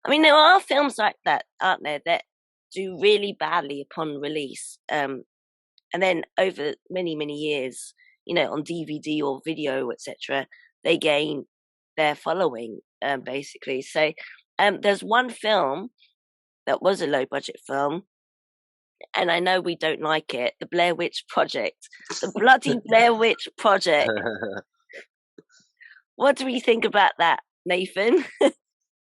I mean, there are films like that, aren't there, that do really badly upon release, and then over many, many years, on DVD or video, etc., they gain their following, basically. So there's one film that was a low budget film, and I know we don't like it, the Blair Witch Project. The bloody Blair Witch Project. What do we think about that, Nathan?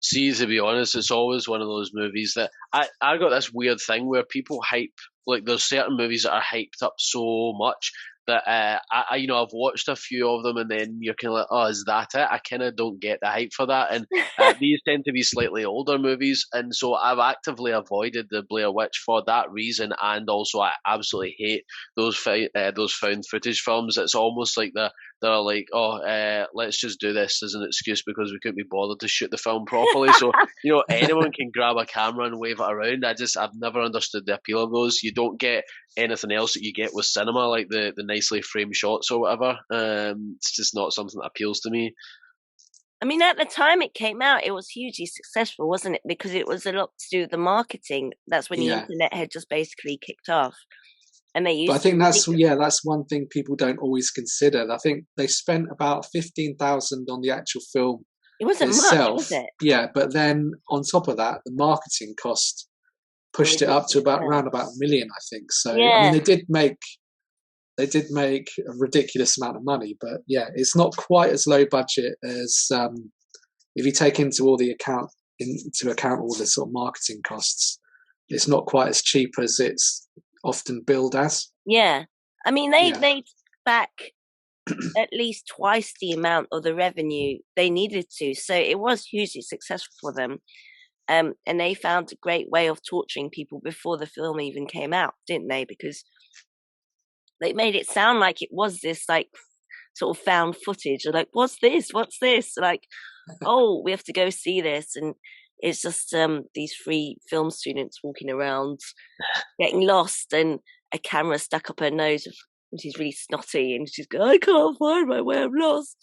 See, to be honest, it's always one of those movies that I got this weird thing where people hype, like there's certain movies that are hyped up so much that I've watched a few of them, and then you're kind of like, oh, is that it? I kind of don't get the hype for that, and these tend to be slightly older movies, and so I've actively avoided the Blair Witch for that reason, and also I absolutely hate those found footage films. It's almost like they're like, oh, let's just do this as an excuse because we couldn't be bothered to shoot the film properly. So anyone can grab a camera and wave it around. I've never understood the appeal of those. You don't get anything else that you get with cinema, like the nicely framed shots or whatever. It's just not something that appeals to me. I mean, at the time it came out, it was hugely successful, wasn't it? Because it was a lot to do with the marketing. That's when the internet had just basically kicked off. And they used but I think that's one thing people don't always consider. I think they spent about $15,000 on the actual film. It wasn't itself. Much, was it? Yeah, but then on top of that, the marketing cost pushed it up to around about $1 million, I think. So I mean, they did make a ridiculous amount of money, but yeah, it's not quite as low budget as if you take into account all the sort of marketing costs. It's not quite as cheap as it's often billed as. Yeah, I mean they made back at least twice the amount of the revenue they needed to, so it was hugely successful for them. And they found a great way of torturing people before the film even came out, didn't they? Because they made it sound like it was this like sort of found footage. They're like, what's this? Like, oh, we have to go see this. And it's just these 3 film students walking around getting lost, and a camera stuck up her nose, and she's really snotty, and she's going, I can't find my way, I'm lost.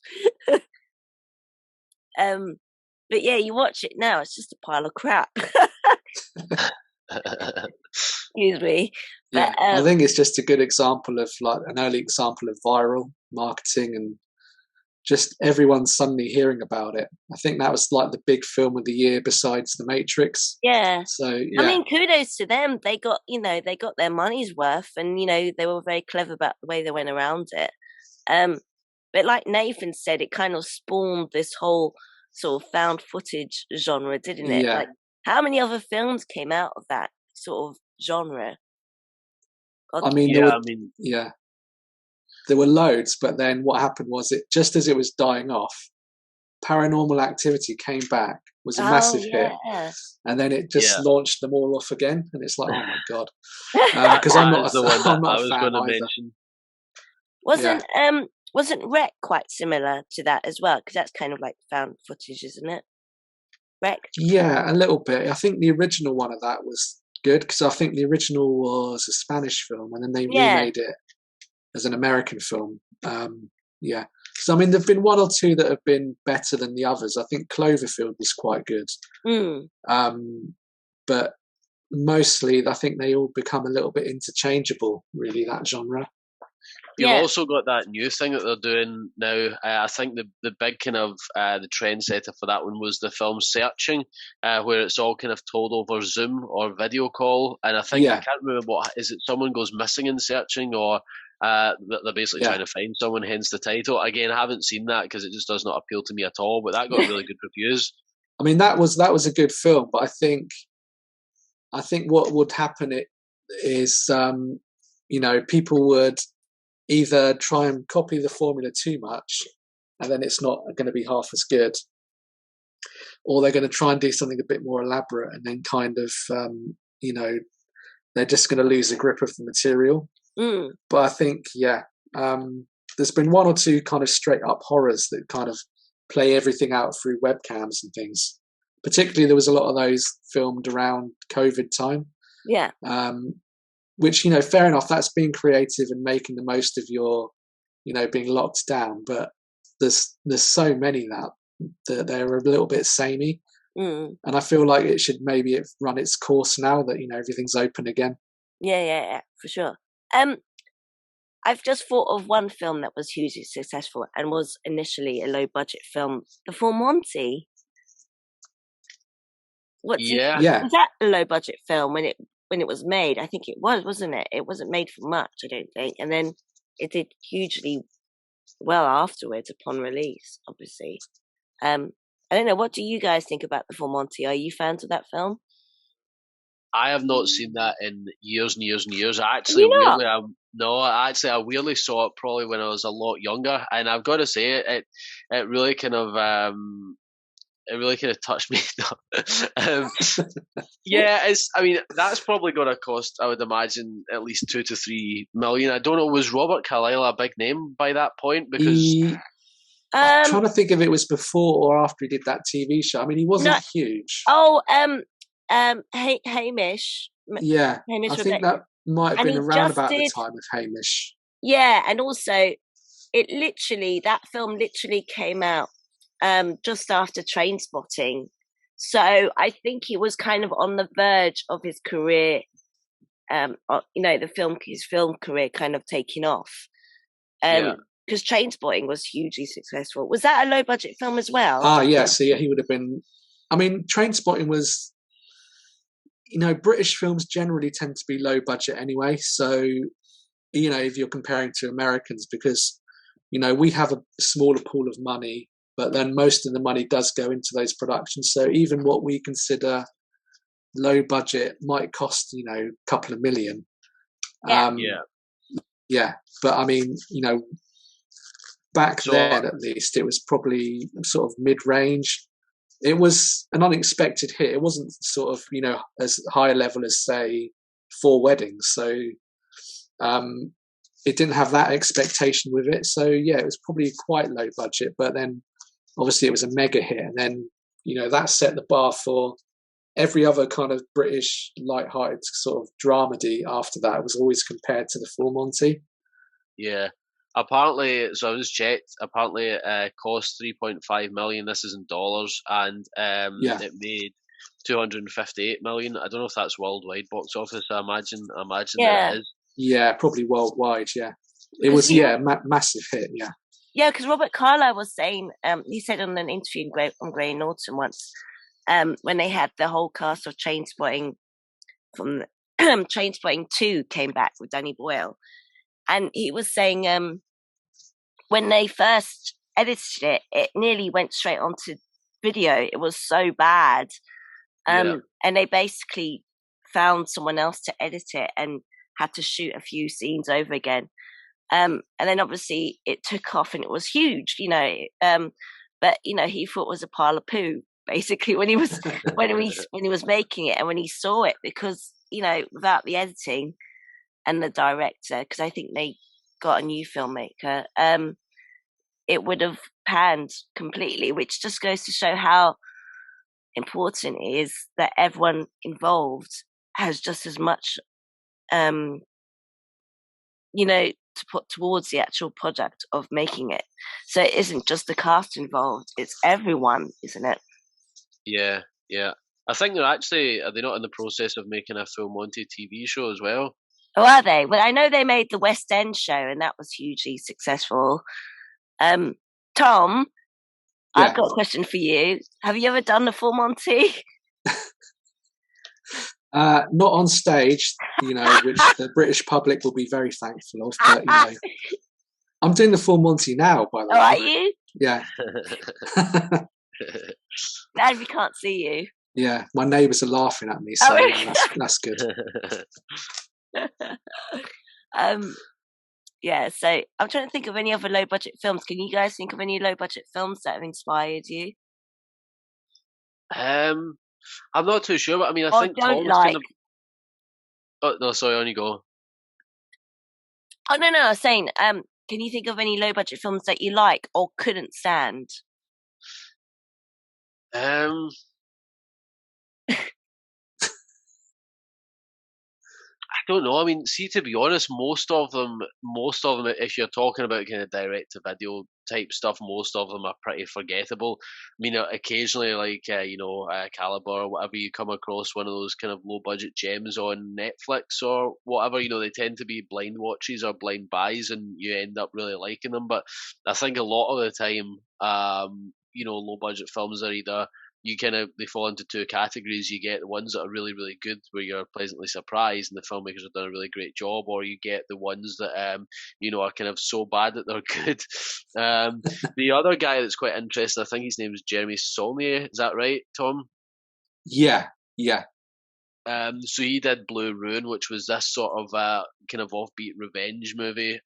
But yeah, you watch it now, it's just a pile of crap. Excuse me. But, I think it's just a good example of like an early example of viral marketing and just everyone suddenly hearing about it. I think that was like the big film of the year besides The Matrix. Yeah. So yeah. I mean, kudos to them. They got their money's worth, and they were very clever about the way they went around it. But like Nathan said, it kind of spawned this whole sort of found footage genre, didn't it? Yeah. Like, how many other films came out of that sort of genre? There were loads, but then what happened was just as it was dying off, Paranormal Activity came back, was a massive hit, and then it just launched them all off again, and it's like, oh my god, because I'm not a fan either. Wasn't Wreck quite similar to that as well? Because that's kind of like found footage, isn't it? Wreck? Yeah, a little bit. I think the original one of that was good, because I think the original was a Spanish film, and then they remade it as an American film. So I mean, there've been one or two that have been better than the others. I think Cloverfield was quite good. But mostly I think they all become a little bit interchangeable, really, that genre. You've also got that new thing that they're doing now. I think the big kind of the trendsetter for that one was the film Searching, where it's all kind of told over Zoom or video call. And I think I can't remember what is it. Someone goes missing in Searching, or they're basically trying to find someone. Hence the title. Again, I haven't seen that because it just does not appeal to me at all. But that got really good reviews. I mean, that was a good film, but I think what would happen is people would either try and copy the formula too much, and then it's not going to be half as good, or they're going to try and do something a bit more elaborate, and then kind of, they're just going to lose a grip of the material. But I think, there's been one or two kind of straight up horrors that kind of play everything out through webcams and things. Particularly, there was a lot of those filmed around COVID time. Yeah. Which, fair enough, that's being creative and making the most of your, being locked down. But there's so many that they're a little bit samey. And I feel like it should maybe run its course now that, everything's open again. Yeah, for sure. I've just thought of one film that was hugely successful and was initially a low budget film, The Full Monty. Was that a low budget film when it was made? I think it was, wasn't it? It wasn't made for much, I don't think. And then it did hugely well afterwards upon release, obviously. I don't know. What do you guys think about The Full Monty? Are you fans of that film? I have not seen that in years and years and years. I weirdly saw it probably when I was a lot younger, and I've got to say it really kind of touched me. That's probably going to cost, I would imagine, at least 2 to 3 million. I don't know. Was Robert Carlyle a big name by that point? Because I'm trying to think if it was before or after he did that TV show. I mean, he wasn't huge. Hamish. Yeah, Hamish, I think that might have been around about the time of Hamish. Yeah, and also that film literally came out just after Trainspotting. So I think he was kind of on the verge of his career, his film career kind of taking off. Because Trainspotting was hugely successful. Was that a low budget film as well? Yeah, so he would have been. I mean, Trainspotting was, British films generally tend to be low budget anyway. So, if you're comparing to Americans, because, we have a smaller pool of money, but then most of the money does go into those productions. So even what we consider low budget might cost, a couple of million. Yeah. But I mean, back then at least, it was probably sort of mid-range. It was an unexpected hit. It wasn't sort of, as high a level as, say, Four Weddings. So it didn't have that expectation with it. So, it was probably quite low budget. But then, obviously, it was a mega hit. And then, that set the bar for every other kind of British light-hearted sort of dramedy after that. It was always compared to The Full Monty. Yeah. Apparently, so I was checked. Apparently, it cost 3.5 million. This is in dollars, and it made 258 million. I don't know if that's worldwide box office. I imagine that it is. Yeah, probably worldwide. Yeah, it was. Massive hit. Yeah. Yeah, because Robert Carlyle was saying, he said on an interview on Grey and Autumn once, when they had the whole cast of Trainspotting from Trainspotting 2 came back with Danny Boyle. And he was saying when they first edited it, it nearly went straight onto video. It was so bad. And they basically found someone else to edit it and had to shoot a few scenes over again. And then obviously it took off and it was huge, but, he thought it was a pile of poo, basically, when he was when he was making it and when he saw it, because, without the editing and the director, because I think they got a new filmmaker, it would have panned completely, which just goes to show how important it is that everyone involved has just as much, to put towards the actual project of making it. So it isn't just the cast involved, it's everyone, isn't it? Yeah. I think are they not in the process of making a Full Monty TV show as well? Oh, are they? Well, I know they made the West End show, and that was hugely successful. Tom, yeah. I've got a question for you. Have you ever done the Full Monty? Not on stage, which the British public will be very thankful of. But I'm doing the Full Monty now. By the way, are you? Yeah. Glad we can't see you. Yeah, my neighbours are laughing at me, so that's good. Yeah, so I'm trying to think of any other low budget films. Can you guys think of any low budget films that have inspired you? I'm not too sure, but I mean, I think don't like. Oh no, sorry, on you go. Oh no, I was saying, can you think of any low budget films that you like or couldn't stand? I don't know. I mean, see, to be honest, most of them, if you're talking about kind of direct to video type stuff, most of them are pretty forgettable. I mean, occasionally, like Caliber or whatever, you come across one of those kind of low budget gems on Netflix or whatever. They tend to be blind watches or blind buys, and you end up really liking them. But I think a lot of the time, low budget films are either they fall into two categories. You get the ones that are really, really good, where you're pleasantly surprised and the filmmakers have done a really great job, or you get the ones that are kind of so bad that they're good. The other guy that's quite interesting, I think his name is Jeremy Saulnier. Is that right, Tom? Yeah. So he did Blue Ruin, which was this sort of kind of offbeat revenge movie,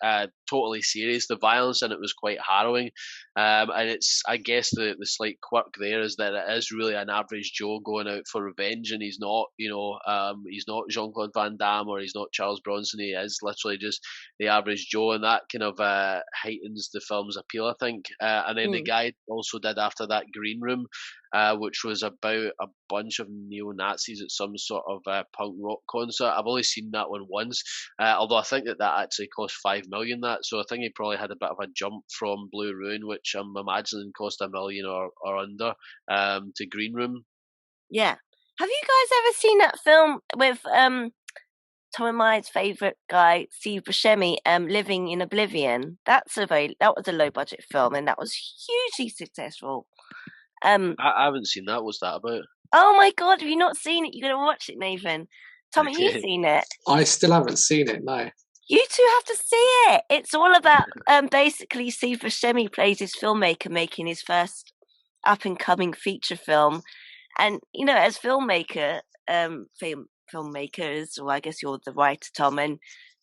totally serious. The violence in it was quite harrowing, and it's, I guess, the slight quirk there is that it is really an average Joe going out for revenge, and he's not, he's not Jean-Claude Van Damme or he's not Charles Bronson. He is literally just the average Joe, and that kind of heightens the film's appeal, I think. And then the guy also did after that Green Room, which was about a bunch of neo-Nazis at some sort of punk rock concert. I've only seen that one once, although I think that actually cost $5 million. So I think he probably had a bit of a jump from Blue Ruin, which I'm imagining cost $1 million or under, to Green Room. Yeah. Have you guys ever seen that film with Tom and my favourite guy, Steve Buscemi, Living in Oblivion? That was a low budget film, and that was hugely successful. I haven't seen that. What's that about? Oh my god, have you not seen it? You're going to watch it, Nathan. Tom, have you seen it? I still haven't seen it, no. You two have to see it. It's all about basically Steve Buscemi plays his filmmaker making his first up-and-coming feature film. And, as filmmakers, well, I guess you're the writer, Tom, and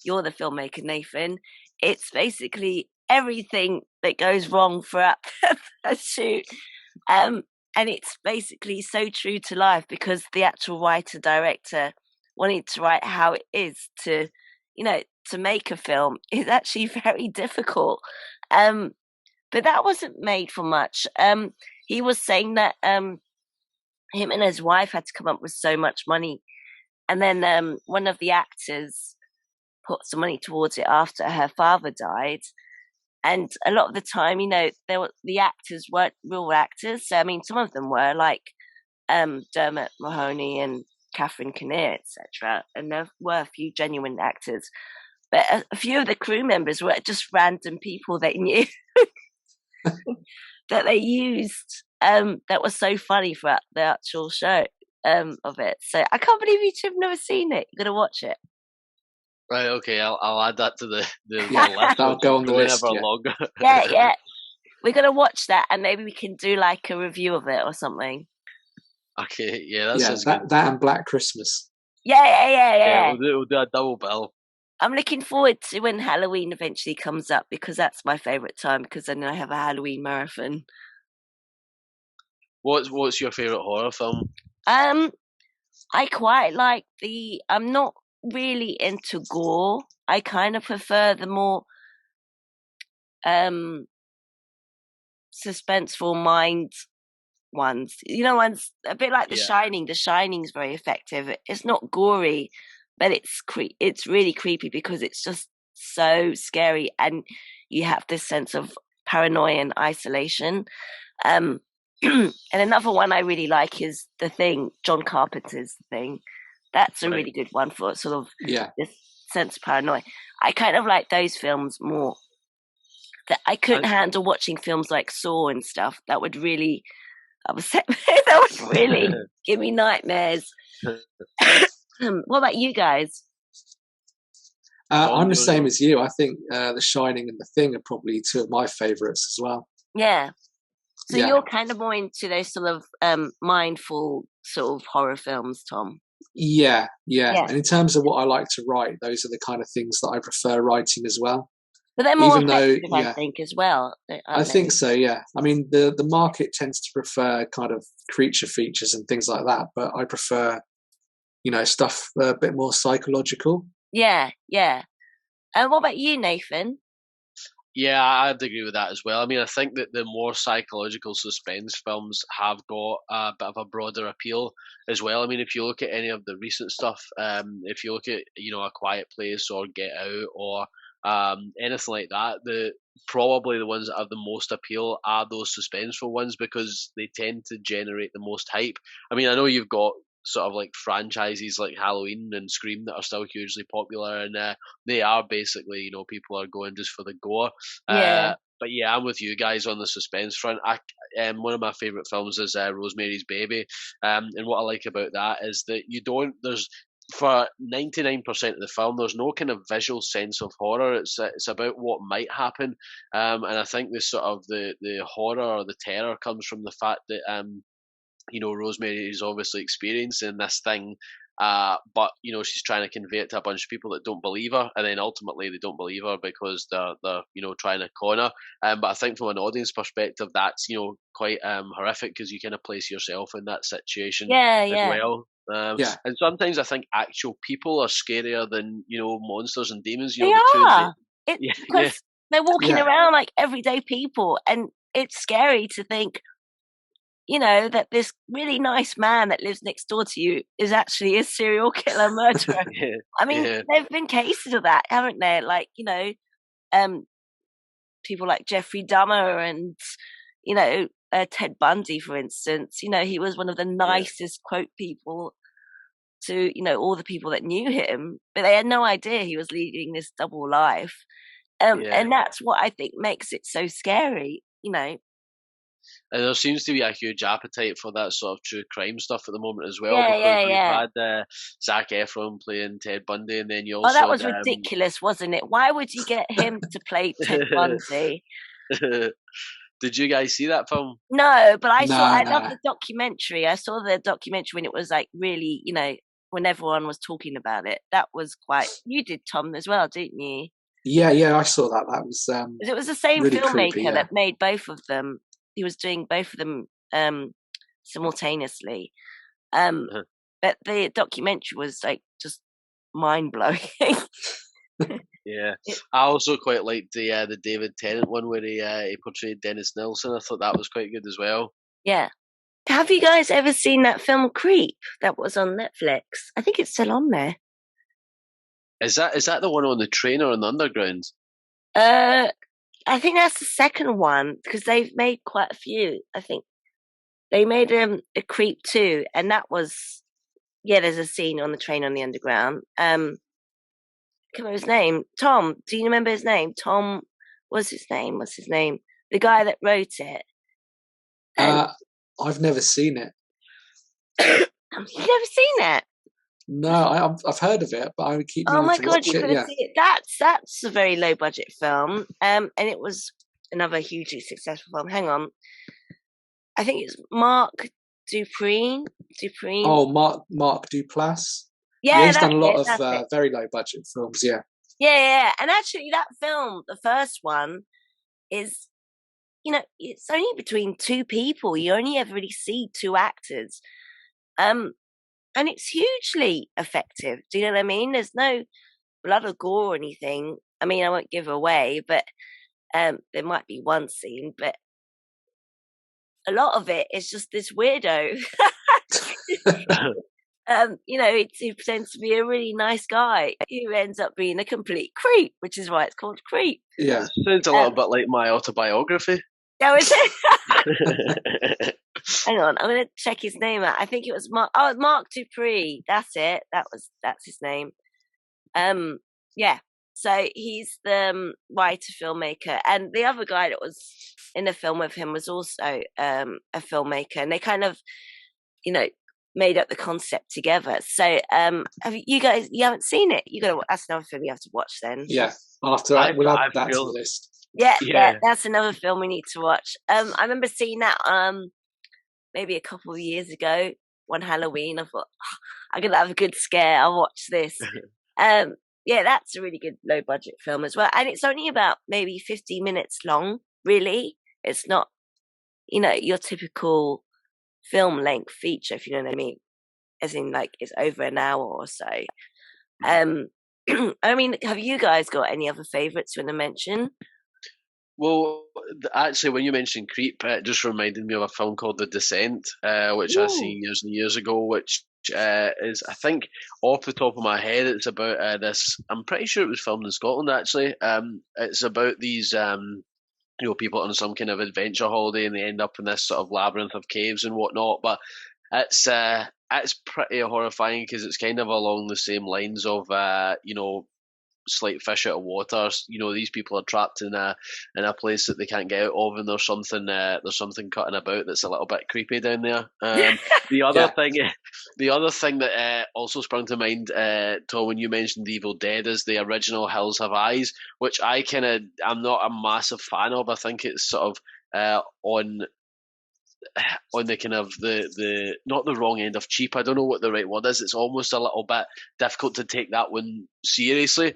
you're the filmmaker, Nathan. It's basically everything that goes wrong throughout a shoot. And it's basically so true to life because the actual writer-director wanted to write how it is to make a film is actually very difficult. But that wasn't made for much. He was saying that him and his wife had to come up with so much money. And then one of the actors put some money towards it after her father died. And a lot of the time, the actors weren't real actors. So, I mean, some of them were like Dermot Mulroney and Catherine Kinnear, etc. And there were a few genuine actors. But a few of the crew members were just random people they knew that they used that was so funny for the actual show of it. So I can't believe you two have never seen it. You're going to watch it. Right, okay, I'll add that to the list. I'll go on the list. Longer. Yeah. We're going to watch that and maybe we can do like a review of it or something. Okay, yeah, sounds good. That and Black Christmas. Yeah. We'll do a double bill. I'm looking forward to when Halloween eventually comes up because that's my favourite time because then I have a Halloween marathon. What's your favourite horror film? I quite like I'm not really into gore. I kind of prefer the more suspenseful mind ones. Ones a bit like The Shining. The Shining's very effective. It's not gory, but it's really creepy because it's just so scary and you have this sense of paranoia and isolation. And another one I really like is The Thing, John Carpenter's Thing. That's a really good one for sort of this sense of paranoia. I kind of like those films more. That I couldn't handle watching films like Saw and stuff. That would really upset me. That would really give me nightmares. What about you guys? I'm the same as you. I think The Shining and The Thing are probably two of my favourites as well. Yeah. So you're kind of more into those sort of mindful sort of horror films, Tom? Yeah. And in terms of what I like to write, those are the kind of things that I prefer writing as well. But they're more effective, I think, as well. I think so, yeah. I mean, the market tends to prefer kind of creature features and things like that, but I prefer, stuff a bit more psychological. Yeah. And what about you, Nathan? Yeah, I'd agree with that as well. I mean, I think that the more psychological suspense films have got a bit of a broader appeal as well. I mean, if you look at any of the recent stuff, if you look at, A Quiet Place or Get Out or anything like that, probably the ones that have the most appeal are those suspenseful ones because they tend to generate the most hype. I mean, I know you've got sort of like franchises like Halloween and Scream that are still hugely popular, and they are basically, people are going just for the gore. But yeah, I'm with you guys on the suspense front. One of my favourite films is Rosemary's Baby, and what I like about that is that for 99% of the film, there's no kind of visual sense of horror. It's about what might happen, and I think this sort of the horror or the terror comes from the fact that Rosemary is obviously experiencing this thing, but she's trying to convey it to a bunch of people that don't believe her, and then ultimately they don't believe her because they're trying to con her. But I think from an audience perspective, that's quite horrific because you kind of place yourself in that situation as well. And sometimes I think actual people are scarier than monsters and demons. They are. Because they're walking around like everyday people, and it's scary to think, that this really nice man that lives next door to you is actually a serial killer murderer. I mean, there've been cases of that, haven't there? Like, people like Jeffrey Dahmer and, Ted Bundy, for instance. He was one of the nicest quote people to, all the people that knew him, but they had no idea he was leading this double life. And that's what I think makes it so scary, And there seems to be a huge appetite for that sort of true crime stuff at the moment as well. You've had Zac Efron playing Ted Bundy, and then you also... Oh, that was ridiculous, wasn't it? Why would you get him to play Ted Bundy? Did you guys see that film? No, but I love the documentary. I saw the documentary when it was like really, when everyone was talking about it. That was quite... You did, Tom, as well, didn't you? Yeah, I saw that. That was... it was the same really filmmaker creepy, that made both of them. He was doing both of them simultaneously. But the documentary was like just mind blowing. Yeah, I also quite liked the David Tennant one where he portrayed Dennis Nelson. I thought that was quite good as well. Yeah. Have you guys ever seen that film Creep that was on Netflix? I think it's still on there. Is that the one on the train or on the underground? I think that's the second one because they've made quite a few. I think they made a Creep 2, and that was there's a scene on the train on the underground. Can't remember his name. Tom, do you remember his name? Tom, what's his name? The guy that wrote it. I've never seen it. You've never seen it? No, I've heard of it, but I would keep. Oh my god, you've got to see it. That's a very low budget film, and it was another hugely successful film. Hang on, I think it's Mark Dupree. Oh, Mark Duplass. Yeah, he's done a lot of very low budget films. Yeah, and actually, that film, the first one, is it's only between two people. You only ever really see two actors, and it's hugely effective. Do you know what I mean? There's no blood or gore or anything. I mean, I won't give away, but there might be one scene, but a lot of it is just this weirdo. He pretends to be a really nice guy who ends up being a complete creep, which is why it's called Creep. Yeah. Sounds a little bit like my autobiography. Oh, is it? Hang on, I'm going to check his name out. I think it was Mark Dupree. That's it. That's his name. Yeah. So he's the writer filmmaker, and the other guy that was in the film with him was also a filmmaker, and they kind of, made up the concept together. So have you guys? You haven't seen it? That's another film you have to watch then. Yeah, after that, we'll add that to the list. Yeah, that's another film we need to watch. I remember seeing that maybe a couple of years ago, one Halloween. I thought, I'm gonna have a good scare. I'll watch this. Yeah, that's a really good low budget film as well, and it's only about maybe 50 minutes long. Really, it's not, your typical film length feature, if you know what I mean, as in like it's over an hour or so. I mean, have you guys got any other favourites you want to mention? Well, actually, when you mentioned Creep, it just reminded me of a film called The Descent, which I seen years and years ago, which is, I think, off the top of my head, it's about this. I'm pretty sure it was filmed in Scotland, actually. It's about these, people on some kind of adventure holiday, and they end up in this sort of labyrinth of caves and whatnot. But it's pretty horrifying because it's kind of along the same lines of, slight fish out of water. These people are trapped in a place that they can't get out of, and there's something cutting about that's a little bit creepy down there. The other thing that also sprung to mind, Tom, when you mentioned Evil Dead, is the original Hills Have Eyes, which I'm not a massive fan of. I think it's sort of on the kind of the not the wrong end of cheap. I don't know what the right word is. It's almost a little bit difficult to take that one seriously.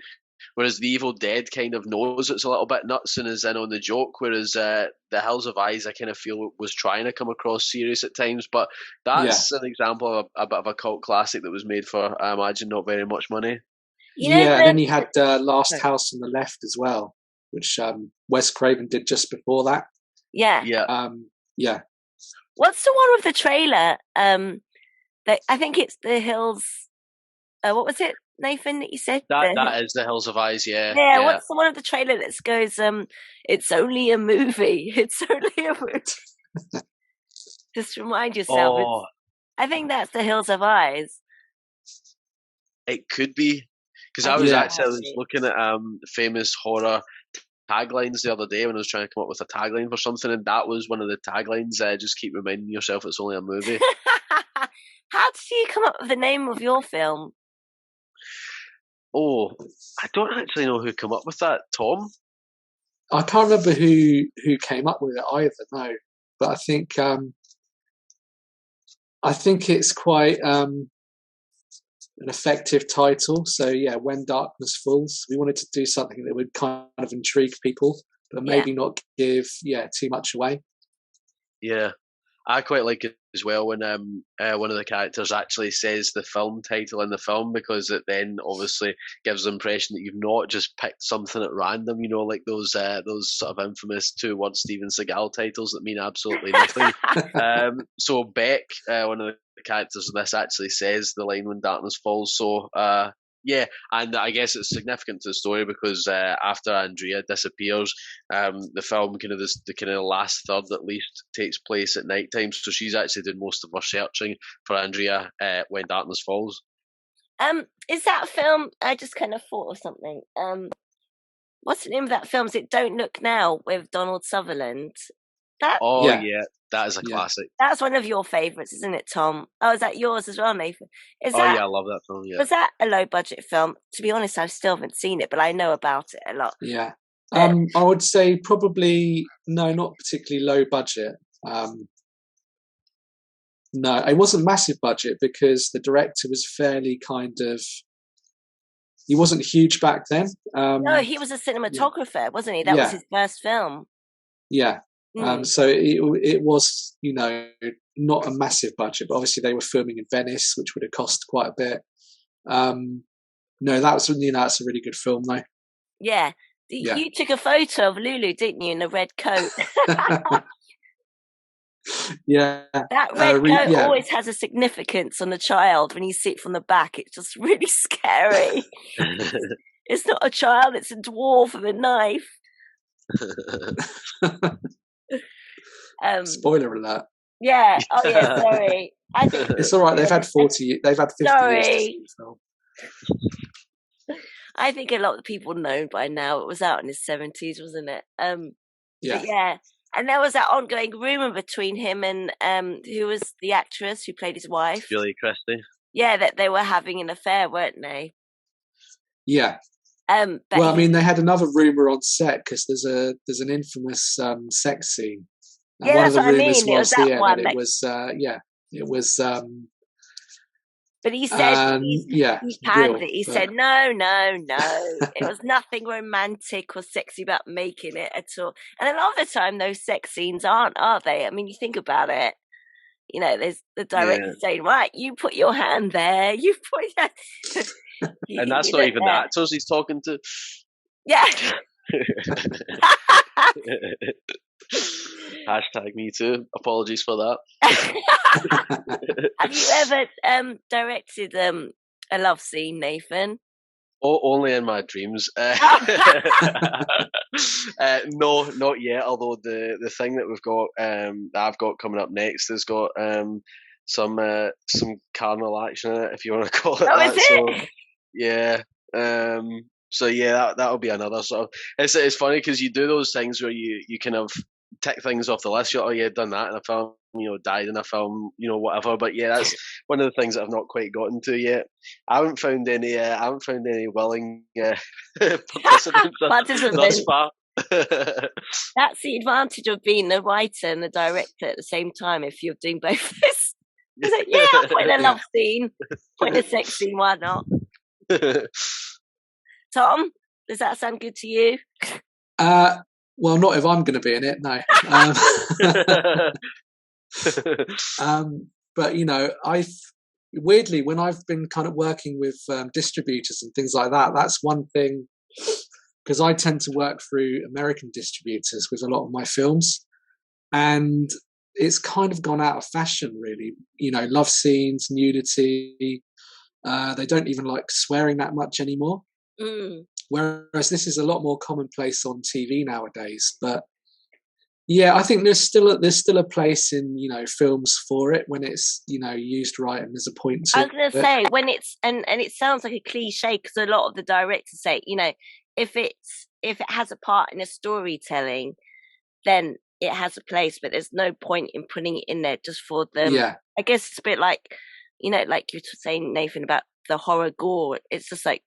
Whereas the Evil Dead kind of knows it's a little bit nuts and is in on the joke. Whereas the Hills of Eyes, I kind of feel was trying to come across serious at times. But that's an example of a bit of a cult classic that was made for, I imagine, not very much money. And then you had Last House on the Left as well, which Wes Craven did just before that. Yeah. What's the one with the trailer? I think it's the Hills. What was it, Nathan, that you said? That is the Hills of Eyes, yeah. Yeah, what's the one of the trailer that goes, it's only a movie. It's only a movie. Just remind yourself. Oh. I think that's the Hills of Eyes. It could be. Because I was looking at famous horror taglines the other day when I was trying to come up with a tagline for something, and that was one of the taglines. Just keep reminding yourself it's only a movie. How did you come up with the name of your film? Oh, I don't actually know who came up with that. Tom? I can't remember who came up with it either. No, but I think it's quite an effective title. So yeah, When Darkness Falls. We wanted to do something that would kind of intrigue people, but maybe not give too much away. Yeah, I quite like it as well when one of the characters actually says the film title in the film, because it then obviously gives the impression that you've not just picked something at random, like those sort of infamous 2-word Steven Seagal titles that mean absolutely nothing. So Beck, one of the characters in this, actually says the line "When Darkness Falls." So yeah, and I guess it's significant to the story because after Andrea disappears, the film the last third at least takes place at night time. So she's actually doing most of her searching for Andrea when Darkness falls. Is that film? I just kind of thought of something. What's the name of that film? Is it Don't Look Now with Donald Sutherland? That is a classic. That's one of your favourites, isn't it, Tom? Oh, is that yours as well, Nathan? I love that film. Yeah. Was that a low budget film? To be honest, I still haven't seen it, but I know about it a lot. Yeah. I would say probably not particularly low budget. No, it wasn't massive budget because the director was fairly he wasn't huge back then. No, he was a cinematographer, wasn't he? That was his first film. Yeah. So it was, not a massive budget, but obviously they were filming in Venice, which would have cost quite a bit. No, that's that's a really good film, though. Yeah. You took a photo of Lulu, didn't you, in a red coat? Yeah. That red coat always has a significance on a child when you see it from the back. It's just really scary. It's not a child, it's a dwarf with a knife. Spoiler alert. Yeah. Oh yeah. Sorry. I think it's all right. They've had 40. They've had 50 years to see the film. I think a lot of people know by now. It was out in his 70s, wasn't it? Yeah. But yeah. And there was that ongoing rumor between him and who was the actress who played his wife, Julie Christie. Yeah, that they were having an affair, weren't they? Yeah. Well, I mean, they had another rumor on set because there's an infamous sex scene. And yeah, one of that's the what I rumors mean. It was that one. that it was it was. But he said he panned it. He said no. It was nothing romantic or sexy about making it at all. And a lot of the time, those sex scenes aren't, are they? I mean, you think about it. You know, there's the director saying, "Right, you put your hand there. You put your." And that's not even the actors he's talking to. Yeah. Hashtag me too. Apologies for that. Have you ever directed a love scene, Nathan? Oh, only in my dreams. No, not yet. Although the thing that we've got, that I've got coming up next, has got some carnal action in it, if you want to call it that. Is it? Yeah. So yeah, that'll be another sort of. It's funny because you do those things where you kind of tick things off the list. You're, oh yeah, done that in a film. You know, died in a film. You know, whatever. But yeah, that's one of the things that I've not quite gotten to yet. I haven't found any willing participants thus far. That's the advantage of being a writer and a director at the same time. If you're doing both this, like, yeah, I'll put in a love scene, put in a sex scene. Why not? Tom, does that sound good to you? Well, not if I'm going to be in it, no. But you know, weirdly, when I've been kind of working with distributors and things like that, that's one thing, because I tend to work through American distributors with a lot of my films, and it's kind of gone out of fashion, really. You know, love scenes, nudity. They don't even like swearing that much anymore. Whereas this is a lot more commonplace on TV nowadays. But yeah, I think there's still a place in, you know, films for it when it's, you know, used right and there's a point to it. I was going to say, when it's and it sounds like a cliche because a lot of the directors say, you know, if it has a part in a storytelling, then it has a place, but there's no point in putting it in there just for them. Yeah. I guess it's a bit like, you know, like you were saying, Nathan, about the horror gore. It's just like,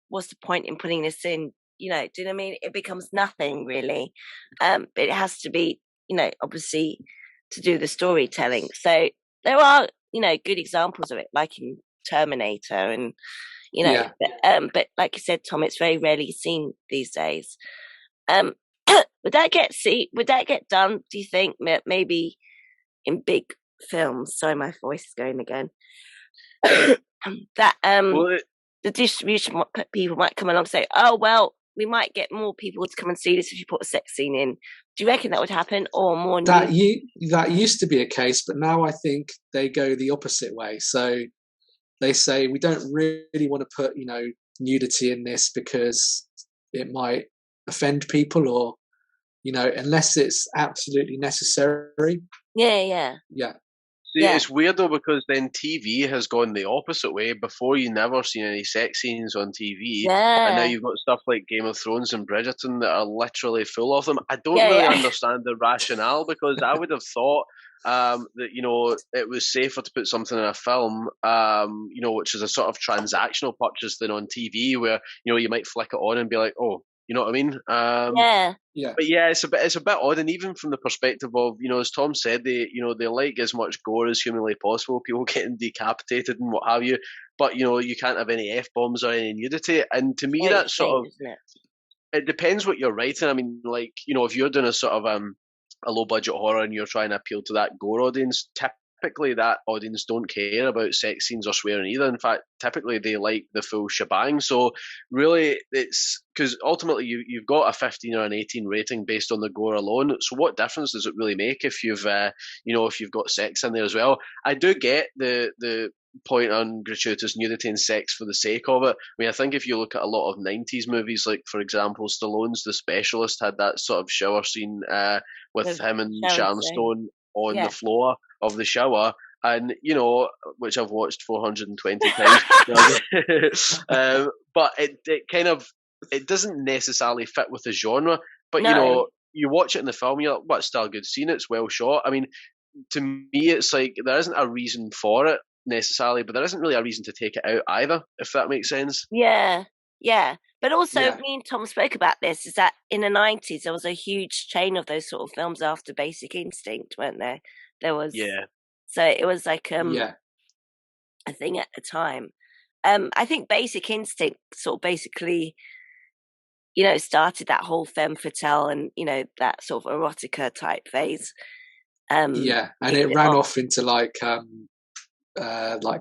what's the point in putting this in? You know, do you know what I mean? It becomes nothing really. But it has to be, you know, obviously to do the storytelling. So there are, you know, good examples of it, like in Terminator and, you know, but like you said, Tom, it's very rarely seen these days. Would that get done, do you think, maybe in big films? Sorry, my voice is going again. That the distribution people might come along and say, oh, well, we might get more people to come and see this if you put a sex scene in. Do you reckon that would happen, or more? That used to be a case, but now I think they go the opposite way. So they say, we don't really want to put, you know, nudity in this because it might offend people, or, you know, unless it's absolutely necessary. Yeah. See, it's weird though, because then TV has gone the opposite way. Before, you never seen any sex scenes on TV, and now you've got stuff like Game of Thrones and Bridgerton that are literally full of them. I don't really understand the rationale, because I would have thought that, you know, it was safer to put something in a film, you know, which is a sort of transactional purchase, than on TV, where, you know, you might flick it on and be like, oh, you know what I mean? But yeah, it's a bit odd, and even from the perspective of, you know, as Tom said, they like as much gore as humanly possible, people getting decapitated and what have you. But, you know, you can't have any F-bombs or any nudity, and to me that's sort of, it depends what you're writing. I mean, like, you know, if you're doing a sort of a low budget horror and you're trying to appeal to that gore audience, typically that audience don't care about sex scenes or swearing either. In fact, typically they like the full shebang. So really, it's because ultimately you've got a 15 or an 18 rating based on the gore alone. So what difference does it really make if you've if you've got sex in there as well? I do get the point on gratuitous nudity and sex for the sake of it. I mean, I think if you look at a lot of 90s movies, like, for example, Stallone's The Specialist had that sort of shower scene with him and Sharon Stone. on the floor of the shower. And, which I've watched 420 times. But it kind of, it doesn't necessarily fit with the genre. But, you watch it in the film, you're like, it's still a good scene, it's well shot. I mean, to me, it's like, there isn't a reason for it necessarily, but there isn't really a reason to take it out either, if that makes sense. Yeah. But also, me and Tom spoke about this, is that in the 90s, there was a huge chain of those sort of films after Basic Instinct, weren't there? There was... Yeah. So it was like a thing at the time. I think Basic Instinct sort of basically, started that whole femme fatale and, that sort of erotica type phase. And it ran off into like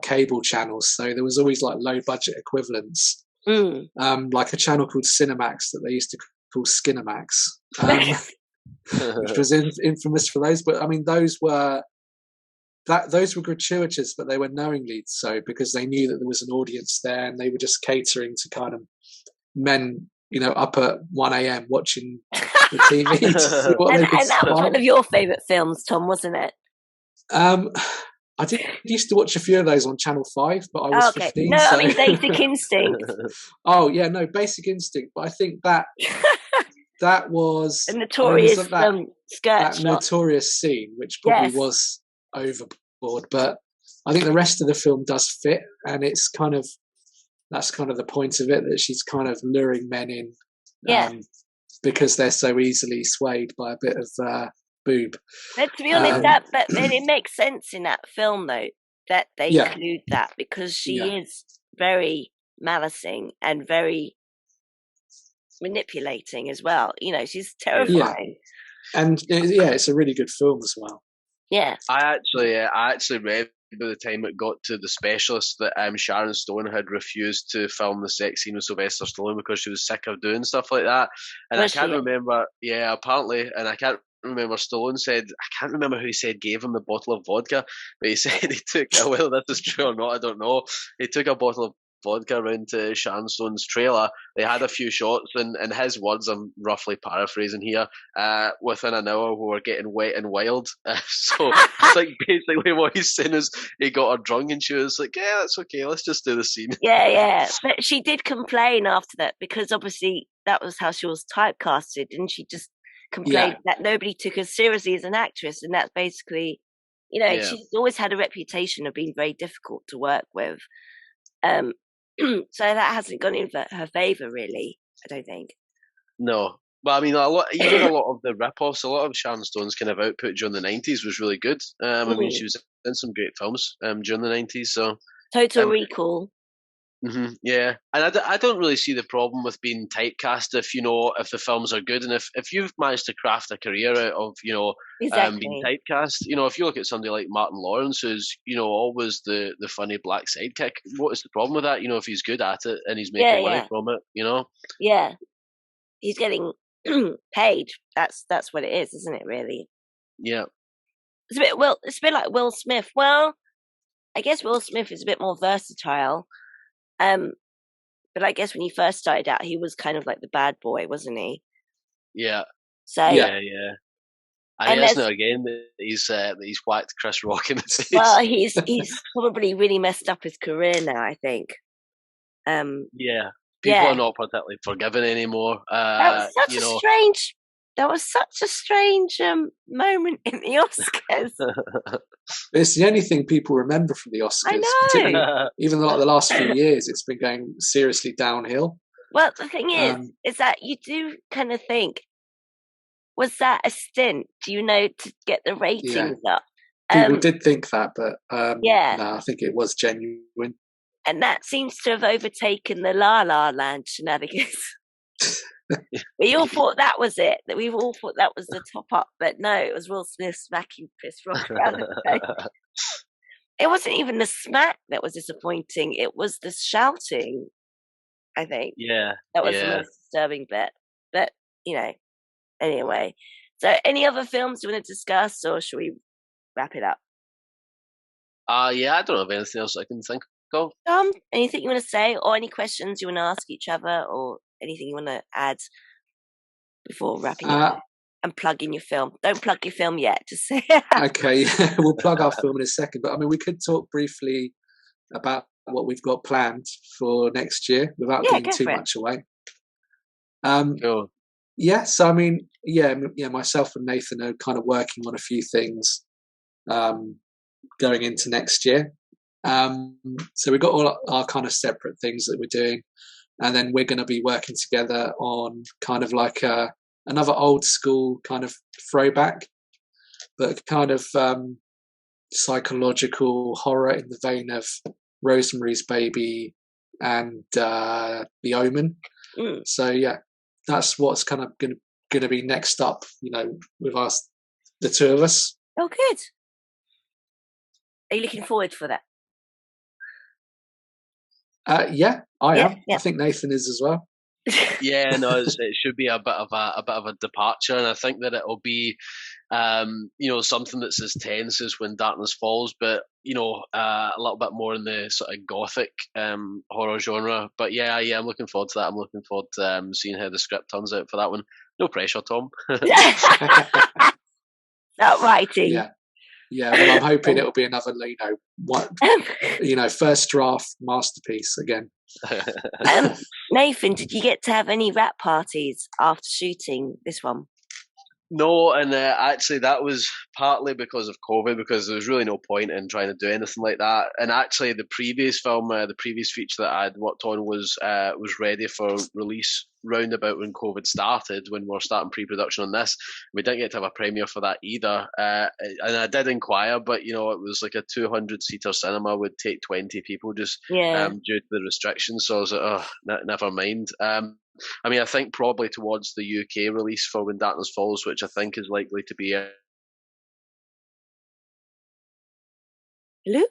cable channels. So there was always like low budget equivalents. Like a channel called Cinemax that they used to call Skinemax, which was infamous for those. But I mean, those were gratuitous, but they were knowingly so, because they knew that there was an audience there, and they were just catering to kind of men, up at 1 a.m. watching the TV. And that was one of your favourite films, Tom, wasn't it? I used to watch a few of those on Channel 5, but I was 15. No, so... I mean Basic Instinct. Basic Instinct. But I think that was a notorious that notorious scene, which probably was overboard. But I think the rest of the film does fit, and it's that's kind of the point of it, that she's kind of luring men in, because they're so easily swayed by a bit of boob. But to be honest, but then it makes sense in that film, though, that they include that, because she is very malicing and very manipulating as well. She's terrifying. And it's a really good film as well. Yeah. I actually read by the time it got to the specialist that Sharon Stone had refused to film the sex scene with Sylvester Stallone because she was sick of doing stuff like that. And I can't remember, apparently, and I can't remember, Stallone said, I can't remember who he said gave him the bottle of vodka, but he said he took, whether this is true or not, I don't know, he took a bottle of vodka around to Sharon Stone's trailer. They had a few shots, and in his words, I'm roughly paraphrasing here, within an hour we were getting wet and wild. So it's like basically what he's saying is he got her drunk, and she was like, yeah, that's okay, let's just do the scene. But she did complain after that, because obviously that was how she was typecasted, and she just complained that nobody took her seriously as an actress, and that's basically, she's always had a reputation of being very difficult to work with. So that hasn't gone in her favour, really, I don't think. No. But I mean, a lot of the rip-offs, a lot of Sharon Stone's kind of output during the 90s was really good. I mean, she was in some great films during the 90s. So Total Recall. Mm-hmm, yeah, and I don't really see the problem with being typecast if the films are good, and if you've managed to craft a career out of being typecast, if you look at somebody like Martin Lawrence, who's always the funny black sidekick, what is the problem with that? If he's good at it and he's making money from it, Yeah, he's getting paid. That's what it is, isn't it? Really? Yeah. It's a bit like Will Smith. Well, I guess Will Smith is a bit more versatile. But I guess when he first started out, he was kind of like the bad boy, wasn't he? Yeah. So yeah. And it's now again that he's whacked Chris Rock in the face. Well, he's probably really messed up his career now, I think. People are not particularly forgiving anymore. That was such a strange moment in the Oscars. It's the only thing people remember from the Oscars. I know. Even like the last few years, it's been going seriously downhill. Well, the thing is that you do kind of think, was that a stint, to get the ratings up? People did think that, but no, I think it was genuine. And that seems to have overtaken the La La Land shenanigans. We all thought that was it. That we all thought that was the top up, but no, it was Will Smith smacking Chris Rock around the face. It wasn't even the smack that was disappointing. It was the shouting, I think. Yeah. That was the most disturbing bit. But, anyway. So any other films you want to discuss, or should we wrap it up? I don't have anything else I can think of. Anything you want to say, or any questions you want to ask each other, or anything you want to add before wrapping up? and plug in your film. Don't plug your film yet. Just say. Okay, we'll plug our film in a second. But I mean, we could talk briefly about what we've got planned for next year without giving too much away. Cool. Yeah, so I mean, myself and Nathan are kind of working on a few things going into next year. So we've got all our kind of separate things that we're doing, and then we're going to be working together on kind of like another old school kind of throwback, but kind of psychological horror in the vein of Rosemary's Baby and The Omen. So yeah, that's what's kind of going to be next up, with us, the two of us. Oh, good. Are you looking forward for that? Yeah, I am. Yeah. I think Nathan is as well. Yeah, no, it should be a bit of a departure, and I think that it'll be, something that's as tense as when Darkness Falls, but a little bit more in the sort of gothic horror genre. But yeah, I'm looking forward to that. I'm looking forward to seeing how the script turns out for that one. No pressure, Tom. Not writing. Yeah. Well, I'm hoping it'll be another, first draft masterpiece again. Nathan, did you get to have any rap parties after shooting this one? No, and actually that was partly because of COVID, because there was really no point in trying to do anything like that. And actually the previous film, the previous feature that I'd worked on was ready for release round about when COVID started, when we were starting pre-production on this. We didn't get to have a premiere for that either. And I did inquire, but it was like a 200-seater cinema would take 20 people just due to the restrictions. So I was like, oh, never mind. I mean, I think probably towards the UK release for When Darkness Falls, which I think is likely to be Hello?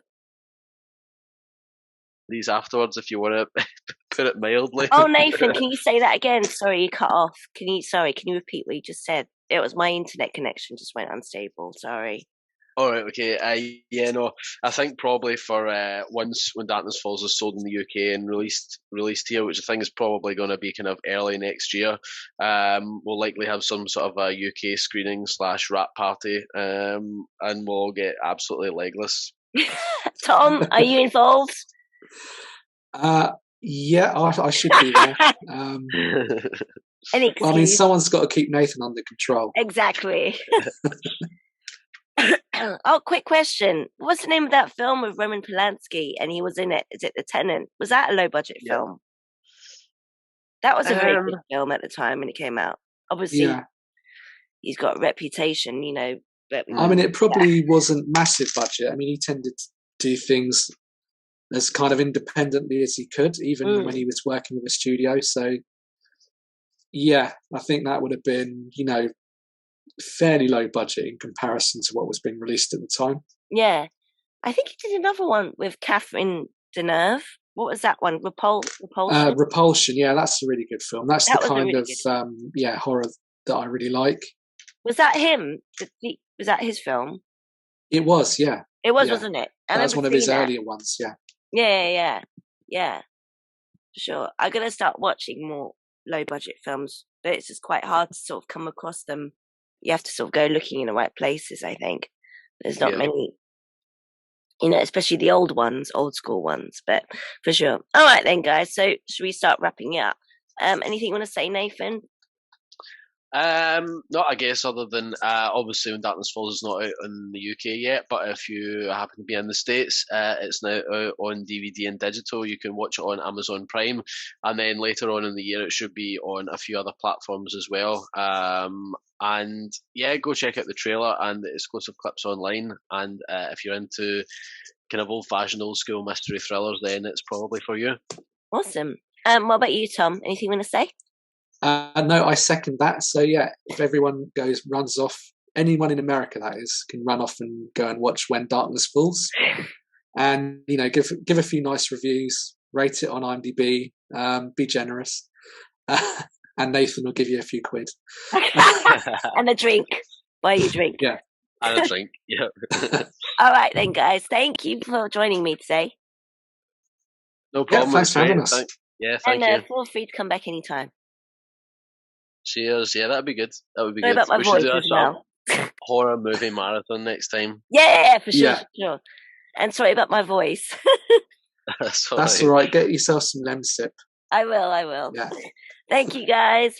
These afterwards, if you want to put it mildly. Oh, Nathan, can you say that again? Sorry, you cut off. Can you repeat what you just said? It was my internet connection just went unstable. Sorry. All right, okay. I think probably for once When Darkness Falls is sold in the UK and released here, which I think is probably going to be kind of early next year, we'll likely have some sort of a UK screening / rap party, and we'll all get absolutely legless. Tom, are you involved? Yeah, I should be there. I mean, someone's got to keep Nathan under control. Exactly. Oh, quick question. What's the name of that film with Roman Polanski and he was in it? Is it The Tenant? Was that a low budget film? That was a very good film at the time when it came out. Obviously, he's got a reputation, But, I mean, it probably wasn't massive budget. I mean, he tended to do things as kind of independently as he could, even when he was working with a studio. So, yeah, I think that would have been, fairly low budget in comparison to what was being released at the time. Yeah. I think he did another one with Catherine Deneuve. What was that one? Repulsion? Repulsion, yeah, that's a really good film. That's the kind of horror that I really like. Was that him? Was that his film? It was, yeah. It was, wasn't it? That was one of his earlier ones, yeah. Yeah. For sure. I'm going to start watching more low-budget films, but it's just quite hard to sort of come across them. You have to sort of go looking in the right places, I think. There's not many, especially the old school ones, but for sure. All right then, guys. So should we start wrapping it up? Anything you want to say, Nathan? Not, I guess, other than obviously When Darkness Falls is not out in the UK yet, but if you happen to be in the States, it's now out on DVD and digital. You can watch it on Amazon Prime, and then later on in the year it should be on a few other platforms as well. And yeah, go check out the trailer and the exclusive clips online, and if you're into kind of old-fashioned, old-school mystery thrillers, then it's probably for you. Awesome. What about you, Tom? Anything you want to say? No, I second that. So yeah, if everyone runs off, anyone in America that is, can run off and go and watch When Darkness Falls, and give a few nice reviews, rate it on IMDb, be generous, and Nathan will give you a few quid and a drink. Buy you a drink. Yeah, and a drink. Yeah. All right then, guys. Thank you for joining me today. No problem. Yeah, thanks for having us. Thank you. Feel free to come back anytime. Cheers. Yeah, that'd be good. That would be Sorry good. about my We should voice do a as sort of well. horror movie marathon next time. Yeah, for sure, Yeah. for sure. And sorry about my voice. That's That's all right. Get yourself some Lemsip. I will. Yeah. Thank you, guys.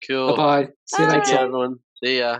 Cool. Bye-bye. See you Bye. Take care, later. everyone. See ya.